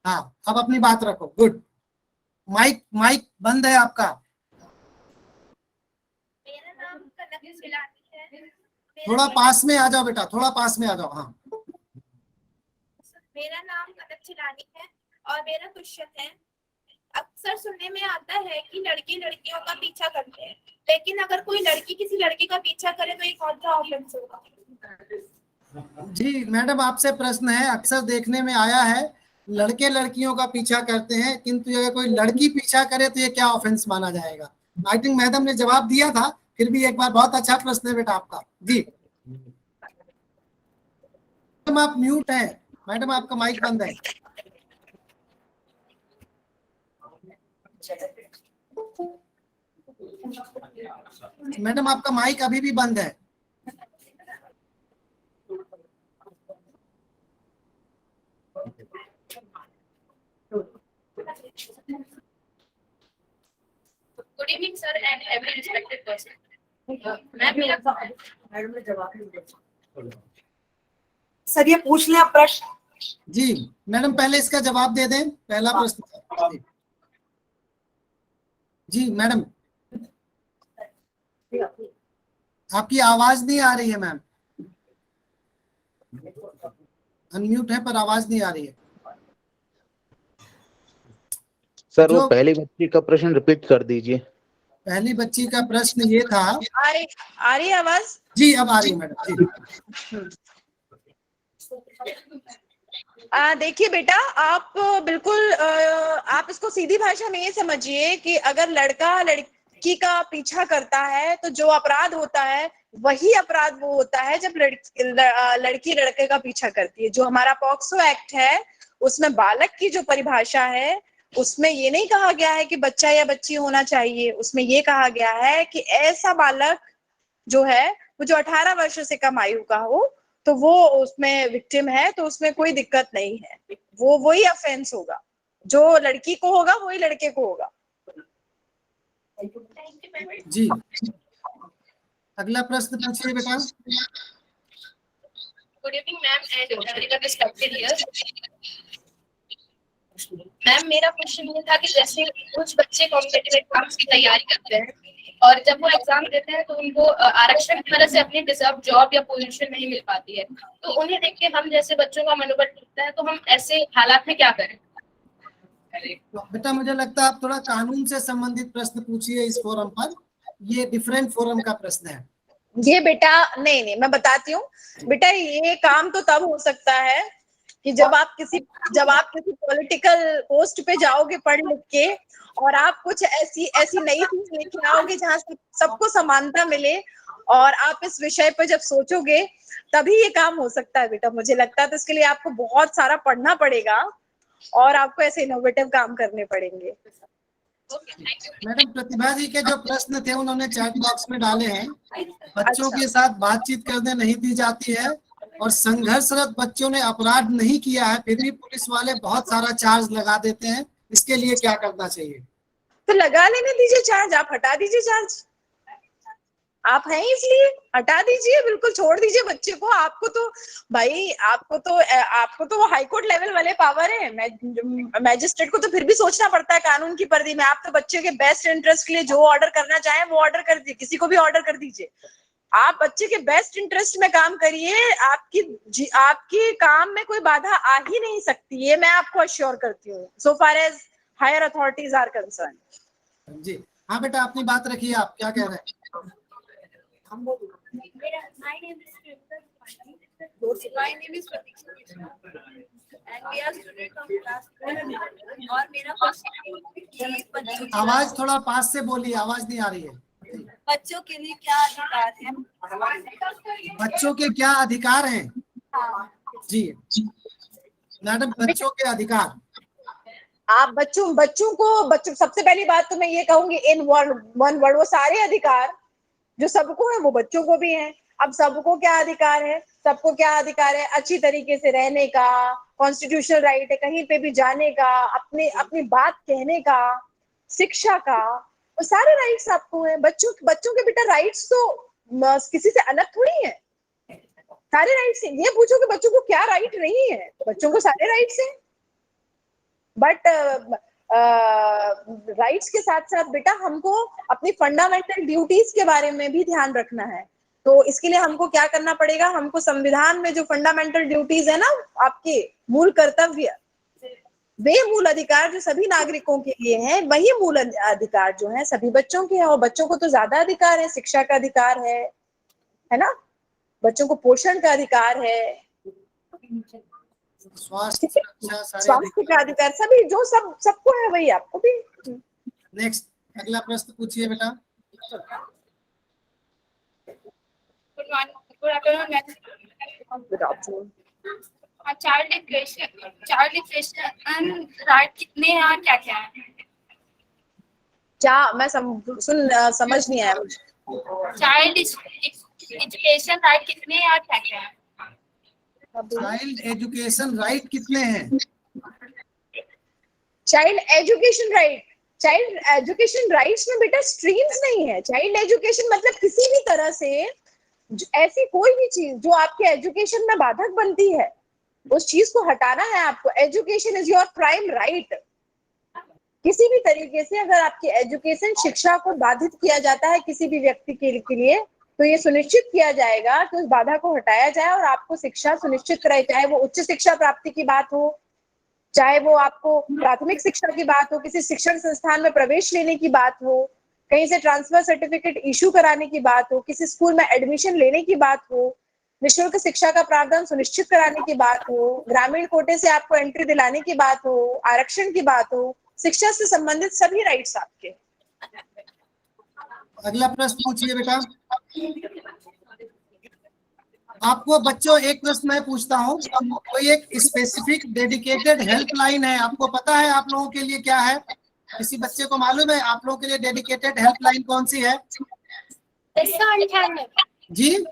हाँ, अब अपनी बात रखो। गुड। माइक माइक बंद है आपका। मेरा नाम कनक चिलानी है। थोड़ा पास में आ जाओ बेटा, थोड़ा पास में आ जाओ। हाँ, मेरा नाम कनक चिलानी है और मेरा क्वेश्चन है, अक्सर सुनने में आता है कि लड़के लड़कियों का पीछा करते हैं, लेकिन अगर कोई लड़की किसी लड़के का पीछा करे तो ये कौन सा ऑफेंस होगा? जी मैडम, आपसे प्रश्न है। अक्सर देखने में आया है लड़के लड़कियों का पीछा करते हैं, किंतु अगर कोई लड़की पीछा करे तो ये क्या ऑफेंस माना जाएगा? आई थिंक मैडम ने जवाब दिया था, फिर भी एक बार बहुत अच्छा प्रश्न है बेटा आपका जी। मैडम आप म्यूट हैं, मैडम आपका माइक बंद है। मैडम आपका माइक अभी भी बंद है। Good evening sir and every respected person. Madam ने जवाब नहीं दिया सर ये पूछ लें आप प्रश्न। जी मैडम, पहले इसका जवाब दे दें। पहला प्रश्न जी मैडम, आपकी आवाज नहीं आ रही है मैम। अनम्यूट है पर आवाज नहीं आ रही है। सर वो जो पहली बच्ची का प्रश्न रिपीट कर दीजिए। पहली बच्ची का प्रश्न ये था। आ रही आवाज? जी अब आ रही है मैडम जी। देखिए बेटा, आप बिल्कुल आप इसको सीधी भाषा में ये समझिए कि अगर लड़का लड़की का पीछा करता है तो जो अपराध होता है वही अपराध वो होता है जब लड़की लड़के का पीछा करती है। जो हमारा पॉक्सो एक्ट है उसमें बालक की जो परिभाषा है उसमें ये नहीं कहा गया है कि बच्चा या बच्ची होना चाहिए। उसमें ये कहा गया है कि ऐसा बालक जो है वो जो 18 वर्ष से कम आयु का हो तो वो उसमें विक्टिम है, तो उसमें कोई दिक्कत नहीं है। वो वही ऑफेंस होगा, जो लड़की को होगा वही लड़के को होगा। जी अगला प्रश्न पूछिए बेटा। Good evening ma'am and every respected here. Ma'am मेरा क्वेश्चन ये था कि जैसे कुछ बच्चे कॉम्पिटिटिव एग्जाम्स की तैयारी करते हैं और जब वो एग्जाम देते हैं तो उनको आरक्षण की वजह से अपनी डिजर्व जॉब या पोजीशन नहीं मिल पाती है, तो उन्हें देख के हम जैसे बच्चों का मनोबल टूटता है, तो हम ऐसे हालात में क्या करें? बेटा मुझे लगता है आप थोड़ा कानून से संबंधित प्रश्न पूछिए इस फोरम पर, ये डिफरेंट फोरम का प्रश्न है। ये बेटा नहीं मैं बताती हूँ बेटा, ये काम तो तब हो सकता है कि जब आप किसी पॉलिटिकल पोस्ट पे जाओगे पढ़ लिख के, और आप कुछ ऐसी नई चीज लेके आओगे जहाँ सबको समानता मिले, और आप इस विषय पर जब सोचोगे तभी ये काम हो सकता है बेटा, मुझे लगता है। तो इसके लिए आपको बहुत सारा पढ़ना पड़ेगा और आपको ऐसे इनोवेटिव काम करने पड़ेंगे। मैडम प्रतिभा जी के जो प्रश्न थे उन्होंने चैट बॉक्स में डाले हैं। बच्चों के साथ बातचीत करने नहीं दी जाती है और संघर्षरत बच्चों ने अपराध नहीं किया है, फिर भी पुलिस वाले बहुत सारा चार्ज लगा देते हैं, इसके लिए क्या करना चाहिए? तो लगा लेने दीजिए चार्ज, आप हटा दीजिए चार्ज, आप हैं इसलिए हटा दीजिए, बिल्कुल छोड़ दीजिए बच्चे को। आपको तो भाई आपको तो वो हाई कोर्ट लेवल वाले पावर है, मैजिस्ट्रेट को तो फिर भी सोचना पड़ता है कानून की परिधि में। आप तो बच्चे के बेस्ट इंटरेस्ट के लिए जो ऑर्डर करना चाहें वो ऑर्डर कर दीजिए, किसी को भी ऑर्डर कर दीजिए। आप बच्चे के बेस्ट इंटरेस्ट में काम करिए, आपकी काम में कोई बाधा आ ही नहीं सकती, ये मैं आपको अश्योर करती हूँ, so far as higher authorities are concern. जी हाँ बेटा, अपनी बात रखिए, आप क्या कह रहे हैं? My name is Prateeksha and we are students of class 12 और मेरा क्वेश्चन, आवाज थोड़ा पास से बोलिए, आवाज नहीं आ रही है। बच्चों के लिए क्या अधिकार है? बच्चों के क्या अधिकार हैं? जी मैडम, बच्चों के अधिकार, आप बच्चों सबसे पहली बात तो मैं ये कहूंगी इन वन वर्ड, वो सारे अधिकार जो सबको है वो बच्चों को भी है। अब सबको क्या अधिकार है? सबको क्या अधिकार है? अच्छी तरीके से रहने का कॉन्स्टिट्यूशनल राइट है, कहीं पे भी जाने का, अपनी बात कहने का, शिक्षा का, वो सारे राइट्स आपको हैं। बच्चों के बेटा राइट्स तो किसी से अलग थोड़ी है, सारे राइट्स हैं। ये पूछो कि बच्चों को क्या राइट नहीं है, बच्चों को सारे राइट्स हैं। बट राइट्स के साथ साथ बेटा हमको अपनी फंडामेंटल ड्यूटीज के बारे में भी ध्यान रखना है। तो इसके लिए हमको क्या करना पड़ेगा? हमको संविधान में जो फंडामेंटल ड्यूटीज है ना, आपके मूल कर्तव्य, वे मूल अधिकार जो सभी नागरिकों के लिए हैं, वही मूल अधिकार जो है सभी बच्चों के हैं। और बच्चों को तो ज्यादा अधिकार है, शिक्षा का अधिकार है ना, बच्चों को पोषण का अधिकार है, स्वास्थ्य का अधिकार, सभी जो सबको है वही आपको भी। नेक्स्ट, अगला प्रश्न पूछिए बेटा। Good afternoon. Child liberation right कितने हैं और क्या क्या है? क्या मैं समझ नहीं आया मुझे। चाइल्ड एजुकेशन राइट कितने हैं और क्या क्या है? चाइल्ड एजुकेशन राइट कितने हैं? चाइल्ड एजुकेशन राइट्स में बेटा स्ट्रीम्स नहीं है। चाइल्ड एजुकेशन मतलब किसी भी तरह से ऐसी कोई भी चीज जो आपके एजुकेशन में बाधक बनती है, उस चीज को हटाना है आपको। Education is your prime right. किसी भी तरीके से अगर आपकी एजुकेशन, शिक्षा को बाधित किया जाता है किसी भी व्यक्ति के लिए, तो ये सुनिश्चित किया जाएगा कि उस बाधा को हटाया जाए और आपको शिक्षा सुनिश्चित कराई, चाहे वो उच्च शिक्षा प्राप्ति की बात हो, चाहे वो आपको प्राथमिक शिक्षा की बात हो, किसी शिक्षण संस्थान में प्रवेश लेने की बात हो, कहीं से ट्रांसफर सर्टिफिकेट इशू कराने की बात हो, किसी स्कूल में एडमिशन लेने की बात हो, निःशुल्क शिक्षा का प्रावधान सुनिश्चित कराने की बात हो, ग्रामीण कोटे से आपको एंट्री दिलाने की बात हो, आरक्षण की बात हो, शिक्षा से संबंधित सभी राइट्स आपके। अगला प्रश्न पूछिए बेटा। आपको बच्चों एक प्रश्न मैं पूछता हूँ, कोई एक स्पेसिफिक डेडिकेटेड हेल्पलाइन है, आपको पता है आप लोगों के लिए क्या है? किसी बच्चे को मालूम है आप लोगों के लिए डेडिकेटेड हेल्पलाइन कौन सी है? 1098 जी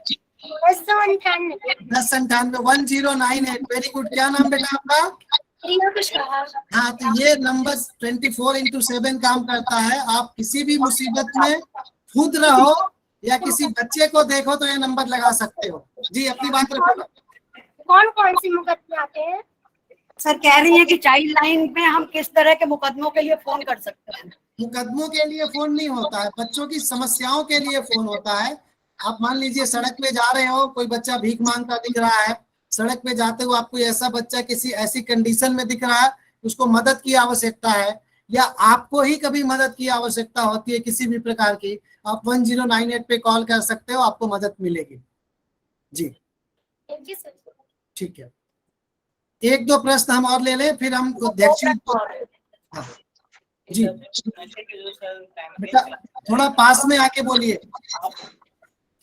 1098 1098 वेरी गुड। क्या नाम बेटा आपका? प्रिया कुशवाहा। हाँ, तो ये नंबर 24/7 काम करता है। आप किसी भी मुसीबत में खुद रहो या किसी बच्चे को देखो तो ये नंबर लगा सकते हो। जी अपनी बात रखो। कौन कौन सी मुकदमे आते हैं? सर कह रही है कि चाइल्ड लाइन पे हम किस तरह के मुकदमों के लिए फोन कर सकते हैं? मुकदमों के लिए फोन नहीं होता है, बच्चों की समस्याओं के लिए फोन होता है। आप मान लीजिए सड़क पे जा रहे हो, कोई बच्चा भीख मांगता दिख रहा है, सड़क पे जाते हुए आपको ऐसा बच्चा किसी ऐसी कंडीशन में दिख रहा है उसको मदद की आवश्यकता है या आपको ही कभी मदद की आवश्यकता होती है किसी भी प्रकार की, आप 1098 पे कॉल कर सकते हो, आपको मदद मिलेगी। जी ठीक है, एक दो प्रश्न हम और ले लें फिर हम अध्यक्ष। हाँ जी बेटा थोड़ा पास में आके बोलिए।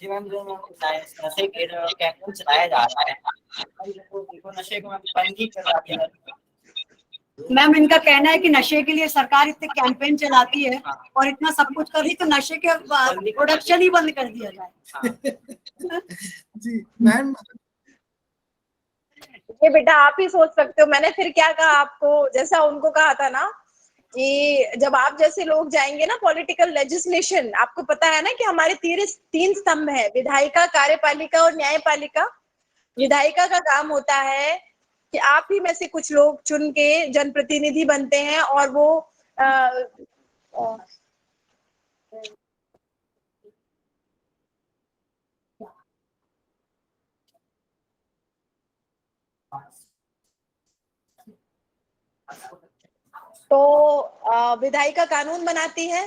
जी मैम, जो नशे के कैंपेन चलाया जा रहा है, देखो नशे को बंद ही करवा दिया। मैम इनका कहना है कि नशे के लिए सरकार इतने कैंपेन चलाती है और इतना सब कुछ कर रही, तो नशे के प्रोडक्शन ही बंद कर दिया जाए। जी मैम ये बेटा आप ही सोच सकते हो, मैंने फिर क्या कहा आपको, जैसा उनको कहा था ना कि जब आप जैसे लोग जाएंगे ना पॉलिटिकल लेजिस्लेशन, आपको पता है ना कि हमारे तीन स्तंभ है, विधायिका, कार्यपालिका और न्यायपालिका। विधायिका का काम होता है कि आप ही में से कुछ लोग चुन के जनप्रतिनिधि बनते हैं और वो तो विधायिका कानून बनाती है,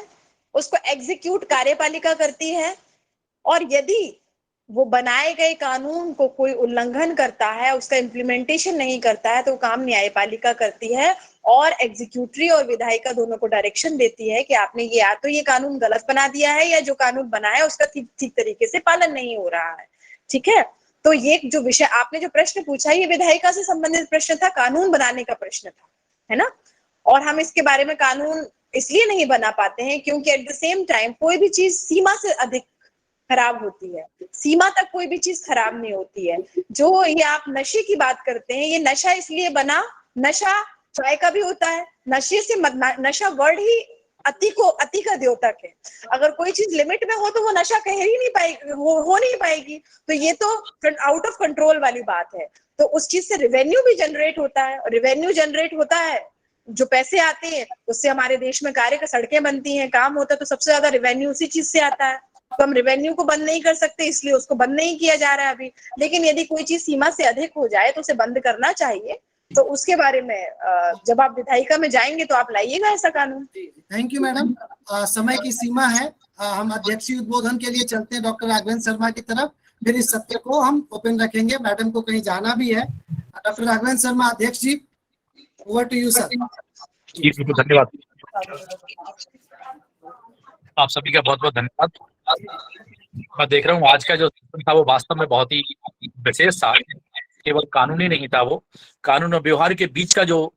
उसको एग्जीक्यूट कार्यपालिका करती है, और यदि वो बनाए गए कानून को कोई उल्लंघन करता है, उसका इम्प्लीमेंटेशन नहीं करता है, तो काम न्यायपालिका करती है और एग्जीक्यूटरी और विधायिका दोनों को डायरेक्शन देती है कि आपने ये या तो ये कानून गलत बना दिया है या जो कानून बना है उसका ठीक तरीके से पालन नहीं हो रहा है। ठीक है, तो ये जो विषय आपने जो प्रश्न पूछा, ये विधायिका से संबंधित प्रश्न था, कानून बनाने का प्रश्न था, है ना। और हम इसके बारे में कानून इसलिए नहीं बना पाते हैं क्योंकि एट द सेम टाइम कोई भी चीज सीमा से अधिक खराब होती है, सीमा तक कोई भी चीज खराब नहीं होती है। जो ये आप नशे की बात करते हैं, ये नशा इसलिए बना, नशा चाय का भी होता है, नशे से नशा वर्ड ही अति का द्योतक है। अगर कोई चीज लिमिट में हो तो वो नशा कह ही नहीं पाएगी, हो नहीं पाएगी। तो ये तो आउट ऑफ कंट्रोल वाली बात है। तो उस चीज से रेवेन्यू भी जनरेट होता है, रेवेन्यू जनरेट होता है, जो पैसे आते हैं उससे हमारे देश में कार्य सड़कें बनती हैं, काम होता है, तो सबसे ज्यादा रेवेन्यू उसी चीज से आता है। तो हम रेवेन्यू को बंद नहीं कर सकते, इसलिए उसको बंद नहीं किया जा रहा है अभी। लेकिन यदि कोई चीज सीमा से अधिक हो जाए तो उसे बंद करना चाहिए। तो उसके बारे में जब आप विधायिका में जाएंगे तो आप लाइएगा ऐसा कानून। थैंक यू मैडम, समय की सीमा है, हम अध्यक्षीय उद्बोधन के लिए चलते हैं डॉक्टर राघवेंद्र शर्मा की तरफ, फिर इस सत्र को हम ओपन रखेंगे। मैडम को कहीं जाना भी है। डॉक्टर राघवेंद्र शर्मा अध्यक्ष जी, ओवर टू यू सर। जी बिल्कुल, धन्यवाद आप सभी का, बहुत बहुत धन्यवाद। मैं देख रहा हूँ आज का जो सेशन था वो वास्तव में बहुत ही विशेष था। केवल कानूनी नहीं था, वो कानून और व्यवहार के बीच का जो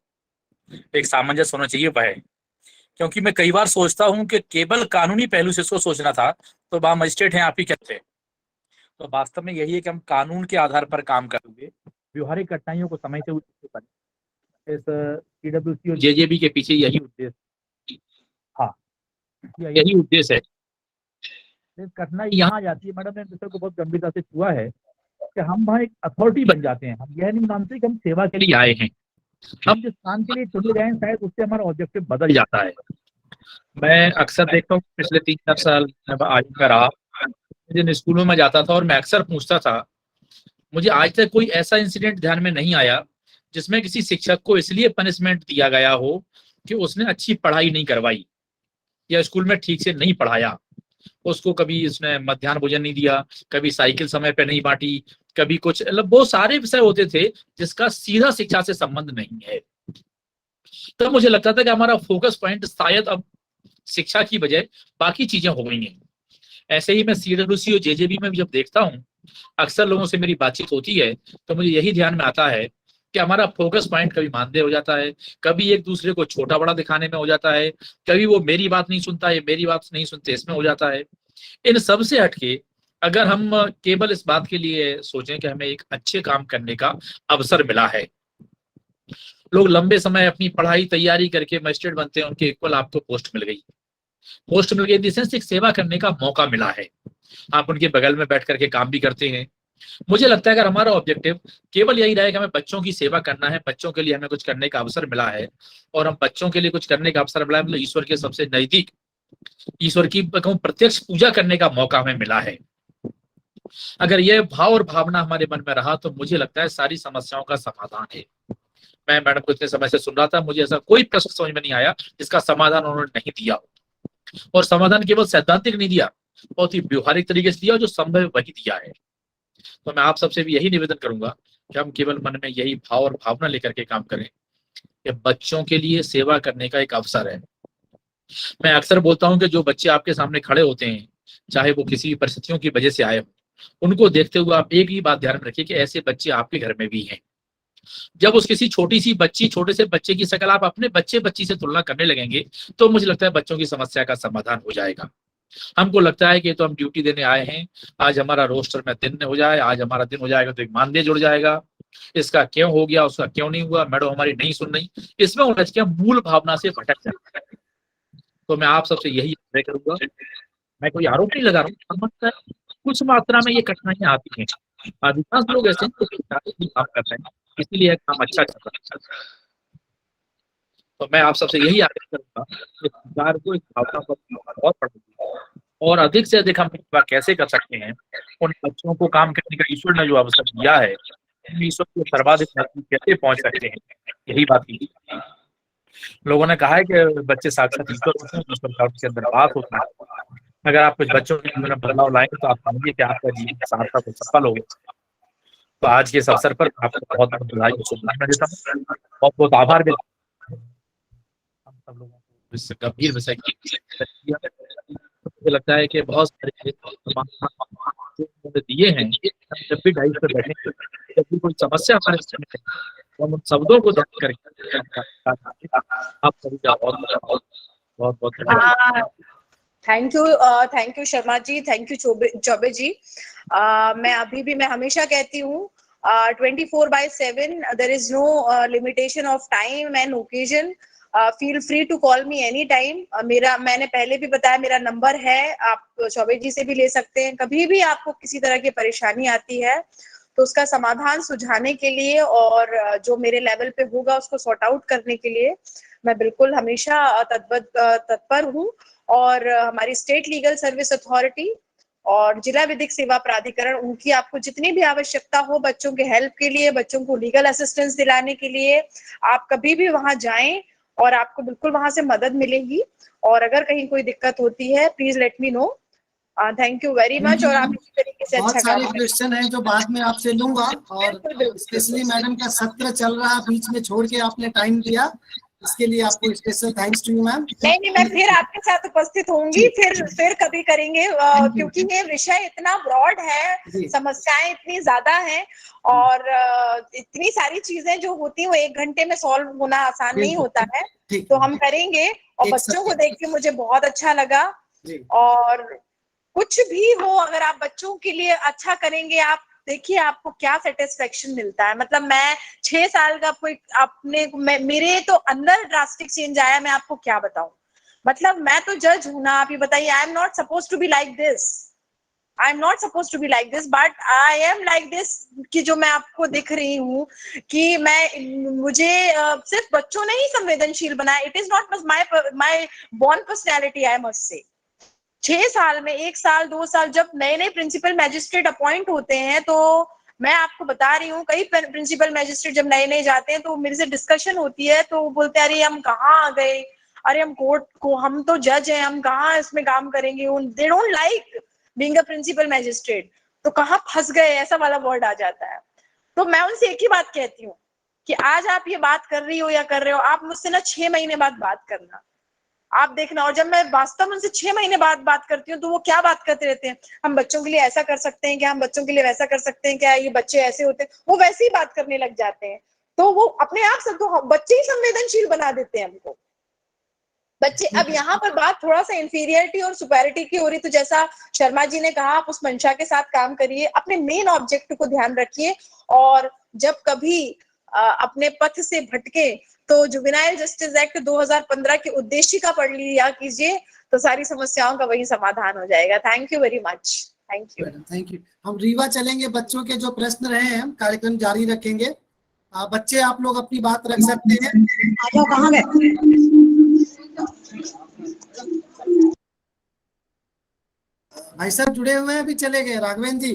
एक सामंजस्य होना चाहिए वह है। क्योंकि मैं कई बार सोचता हूँ कि केवल कानूनी पहलू से इसको सोचना था तो वहाँ मजिस्ट्रेट हैं आप ही कहते हैं। तो वास्तव में यही है कि हम कानून के आधार पर काम करेंगे, व्यवहारिक कठिनाइयों को समय से करें। इस CWC और JJB के पीछे यही उद्देश्य, हाँ यही उद्देश्य है। कठिनाई यहाँ आ जाती है, मैडम ने विषय को बहुत गंभीरता से छुआ है कि हम वहाँ एक अथॉरिटी बन जाते हैं। हम यह नहीं मानते कि हम सेवा के लिए आए हैं, हम जिस काम के लिए चुने गए हैं शायद उससे हमारा ऑब्जेक्टिव बदल जाता है। मैं अक्सर देखता हूँ, पिछले 3-4 साल आज का रहा, जिन स्कूलों में जाता था और मैं अक्सर पूछता था, मुझे आज तक कोई ऐसा इंसिडेंट ध्यान में नहीं आया जिसमें किसी शिक्षक को इसलिए पनिशमेंट दिया गया हो कि उसने अच्छी पढ़ाई नहीं करवाई या स्कूल में ठीक से नहीं पढ़ाया। उसको कभी उसने मध्याह्न भोजन नहीं दिया, कभी साइकिल समय पे नहीं बांटी, कभी कुछ, मतलब बहुत सारे विषय होते थे जिसका सीधा शिक्षा से संबंध नहीं है। तो मुझे लगता था कि हमारा फोकस पॉइंट शायद अब शिक्षा की बजाय बाकी चीजें हो गई हैं। ऐसे ही मैं CWC और JJB में भी जब देखता हूँ, अक्सर लोगों से मेरी बातचीत होती है तो मुझे यही ध्यान में आता है कि हमारा फोकस पॉइंट कभी मानदेय हो जाता है, कभी एक दूसरे को छोटा बड़ा दिखाने में हो जाता है, कभी वो मेरी बात नहीं सुनता है, मेरी बात नहीं सुनते इसमें हो जाता है। इन सब से हटके अगर हम केवल इस बात के लिए सोचें कि हमें एक अच्छे काम करने का अवसर मिला है, लोग लंबे समय अपनी पढ़ाई तैयारी करके मजिस्ट्रेट बनते हैं, उनके इक्वल आपको पोस्ट मिल गई, पोस्ट मिल गई, जिससे एक सेवा करने का मौका मिला है, आप उनके बगल में बैठ करके काम भी करते हैं। मुझे लगता है अगर हमारा ऑब्जेक्टिव केवल यही रहे कि हमें बच्चों की सेवा करना है, बच्चों के लिए हमें कुछ करने का अवसर मिला है और हम बच्चों के लिए कुछ करने का अवसर मिला है, मतलब ईश्वर के सबसे नजदीक, ईश्वर की प्रत्यक्ष पूजा करने का मौका हमें मिला है, अगर यह भाव और भावना हमारे मन में रहा तो मुझे लगता है सारी समस्याओं का समाधान है। मैं मैडम को इतने समय से सुन रहा था, मुझे ऐसा कोई प्रश्न समझ में नहीं आया जिसका समाधान उन्होंने नहीं दिया हो। और समाधान केवल सैद्धांतिक नहीं दिया, बहुत ही व्यवहारिक तरीके से दिया, जो संभव है वही दिया है। तो मैं आप सबसे भी यही निवेदन करूंगा कि हम केवल मन में यही भाव और भावना लेकर के काम करें कि बच्चों के लिए सेवा करने का एक अवसर है। मैं अक्सर बोलता हूं कि जो बच्चे आपके सामने खड़े होते हैं, चाहे वो किसी परिस्थितियों की वजह से आए हो, उनको देखते हुए आप एक ही बात ध्यान में रखिए कि ऐसे बच्चे आपके घर में भी हैं। जब उस किसी छोटे से बच्चे की शक्ल आप अपने बच्ची से तुलना करने लगेंगे, तो मुझे लगता है बच्चों की समस्या का समाधान हो जाएगा। हमको लगता है कि तो हम ड्यूटी देने आए हैं, आज हमारा रोस्टर में दिन हो जाए, आज हमारा दिन हो जाएगा तो एक मानदेय जुड़ जाएगा, इसका क्यों हो गया, उसका क्यों नहीं हुआ, मैडम हमारी नहीं सुन रही, इसमें उलझ के मूल भावना से भटक जाए। तो मैं आप सबसे यही आग्रह करूंगा, मैं कोई आरोप नहीं लगा रहा हूँ, कुछ मात्रा में ये कठिनाइयां आती हैं, अधिकांश लोग ऐसे काम करते हैं, इसीलिए काम अच्छा चल रहा है। तो मैं आप सबसे यही आग्रह करूंगा कि सरकार को इस भावना पर और और अधिक से अधिक हम कैसे कर सकते हैं, उन बच्चों को काम करने का ईश्वर ने जो अवसर दिया है, ईश्वर को सर्वाधिक कैसे पहुंच सकते हैं, यही बात की। लोगों ने कहा है कि बच्चे साक्षात ईश्वर होते हैं, ईश्वर का उनके अंदर वास होता है। अगर आप कुछ बच्चों के जीवन में बदलाव लाएंगे तो आप समझिए कि आपका जीवन सार्थक और सफल होगा। तो आज के इस अवसर पर आपको बहुत बहुत बधाई और शुभकामनाएं देता हूँ, बहुत बहुत आभार भी हम सब लोगों को इस गंभीर विषय की। मुझे लगता है कि बहुत सारे दिए हैं, जब भी ढाई पर बैठे, जब भी कोई समस्या हमारे सामने है, हम उन शब्दों को ध्यान करेंगे। आप सभी का बहुत बहुत धन्यवाद। Thank you Sharma ji, thank you Chaubey ji. मैं हमेशा कहती हूँ 24/7 there is no limitation of time and occasion, feel free to call me any time. मैंने पहले भी बताया मेरा नंबर है, आप चौबे जी से भी ले सकते हैं। कभी भी आपको किसी तरह की परेशानी आती है तो उसका समाधान सुझाने के लिए और जो मेरे लेवल पे होगा उसको सॉर्ट आउट करने के लिए मैं बिल्कुल हमेशा तत्पर हूँ। और हमारी स्टेट लीगल सर्विस अथॉरिटी और जिला विधिक सेवा प्राधिकरण, उनकी आपको जितनी भी आवश्यकता हो बच्चों के हेल्प के लिए, बच्चों को लीगल असिस्टेंस दिलाने के लिए, आप कभी भी वहां जाएं और आपको बिल्कुल वहां से मदद मिलेगी। और अगर कहीं कोई दिक्कत होती है please let me know. Thank you very much. और आप इसी तरीके से बहुत अच्छा सारे क्वेश्चन हैं जो बाद में आपसे लूंगा, और स्पेशली मैडम का सत्र चल रहा, बीच में छोड़ के आपने टाइम दिया, इसके लिए आपको special thanks to you ma'am. नहीं, मैं फिर आपके साथ उपस्थित होंगी, फिर कभी करेंगे, क्योंकि ये विषय इतना ब्रॉड है, समस्याएं इतनी ज्यादा हैं और इतनी सारी चीजें जो होती हैं वो 1 घंटे में सॉल्व होना आसान नहीं होता है। तो हम करेंगे। और बच्चों को देख के मुझे बहुत अच्छा लगा। और कुछ भी हो, अगर आप बच्चों के लिए अच्छा करेंगे, आप देखिए आपको क्या सेटिस्फेक्शन मिलता है। मतलब मैं 6 साल का कोई मेरे तो अंदर ड्रास्टिक चेंज आया, मैं आपको क्या बताऊं। मतलब मैं तो जज हूं ना, आप ये बताइए। I am not suppose to be like this, but I am like this, कि जो मैं आपको दिख रही हूँ कि मुझे सिर्फ बच्चों ने ही संवेदनशील बनाया। It is not my born personality, I must say. 6 साल में 1 साल 2 साल जब नए नए प्रिंसिपल मैजिस्ट्रेट अपॉइंट होते हैं, तो मैं आपको बता रही हूँ, कई प्रिंसिपल मैजिस्ट्रेट जब नए नए जाते हैं तो मेरे से डिस्कशन होती है, तो बोलते हैं अरे हम कहाँ आ गए, अरे हम कोर्ट को, हम तो जज हैं, हम कहाँ इसमें काम करेंगे। They don't like being a principal magistrate, तो कहाँ फंस गए, ऐसा वाला वर्ड आ जाता है। तो मैं उनसे एक ही बात कहती हूँ कि आज आप ये बात कर रही हो या कर रहे हो, आप मुझसे ना 6 महीने बाद बात करना, आप देखना। और जब मैं वास्तव में उनसे 6 महीने बाद बात करती हूँ तो वो क्या बात करते रहते हैं, हम बच्चों के लिए ऐसा कर सकते हैं क्या, हम बच्चों के लिए वैसा कर सकते हैं क्या, ये बच्चे ऐसे होते हैं, वो वैसे ही बात करने लग जाते हैं। तो वो अपने आप से तो बच्चे ही संवेदनशील बना देते हैं हमको बच्चे। अब यहाँ पर बात थोड़ा सा इंफीरियरिटी और सुपेरिटी की हो रही, तो जैसा शर्मा जी ने कहा, आप उस मंशा के साथ काम करिए, अपने मेन ऑब्जेक्ट को ध्यान रखिए। और जब कभी अपने पथ से भटके तो जुवेनाइल जस्टिस एक्ट 2015 की उद्देशिका पढ़ लिया कीजिए, तो सारी समस्याओं का वही समाधान हो जाएगा। Thank you very much. Thank you. हम रीवा चलेंगे, बच्चों के जो प्रश्न रहे हैं हम कार्यक्रम जारी रखेंगे। बच्चे आप लोग अपनी बात रख सकते हैं। कहाँ गए? भाई साहब जुड़े हुए हैं, अभी चले गए राघवेंद्र जी।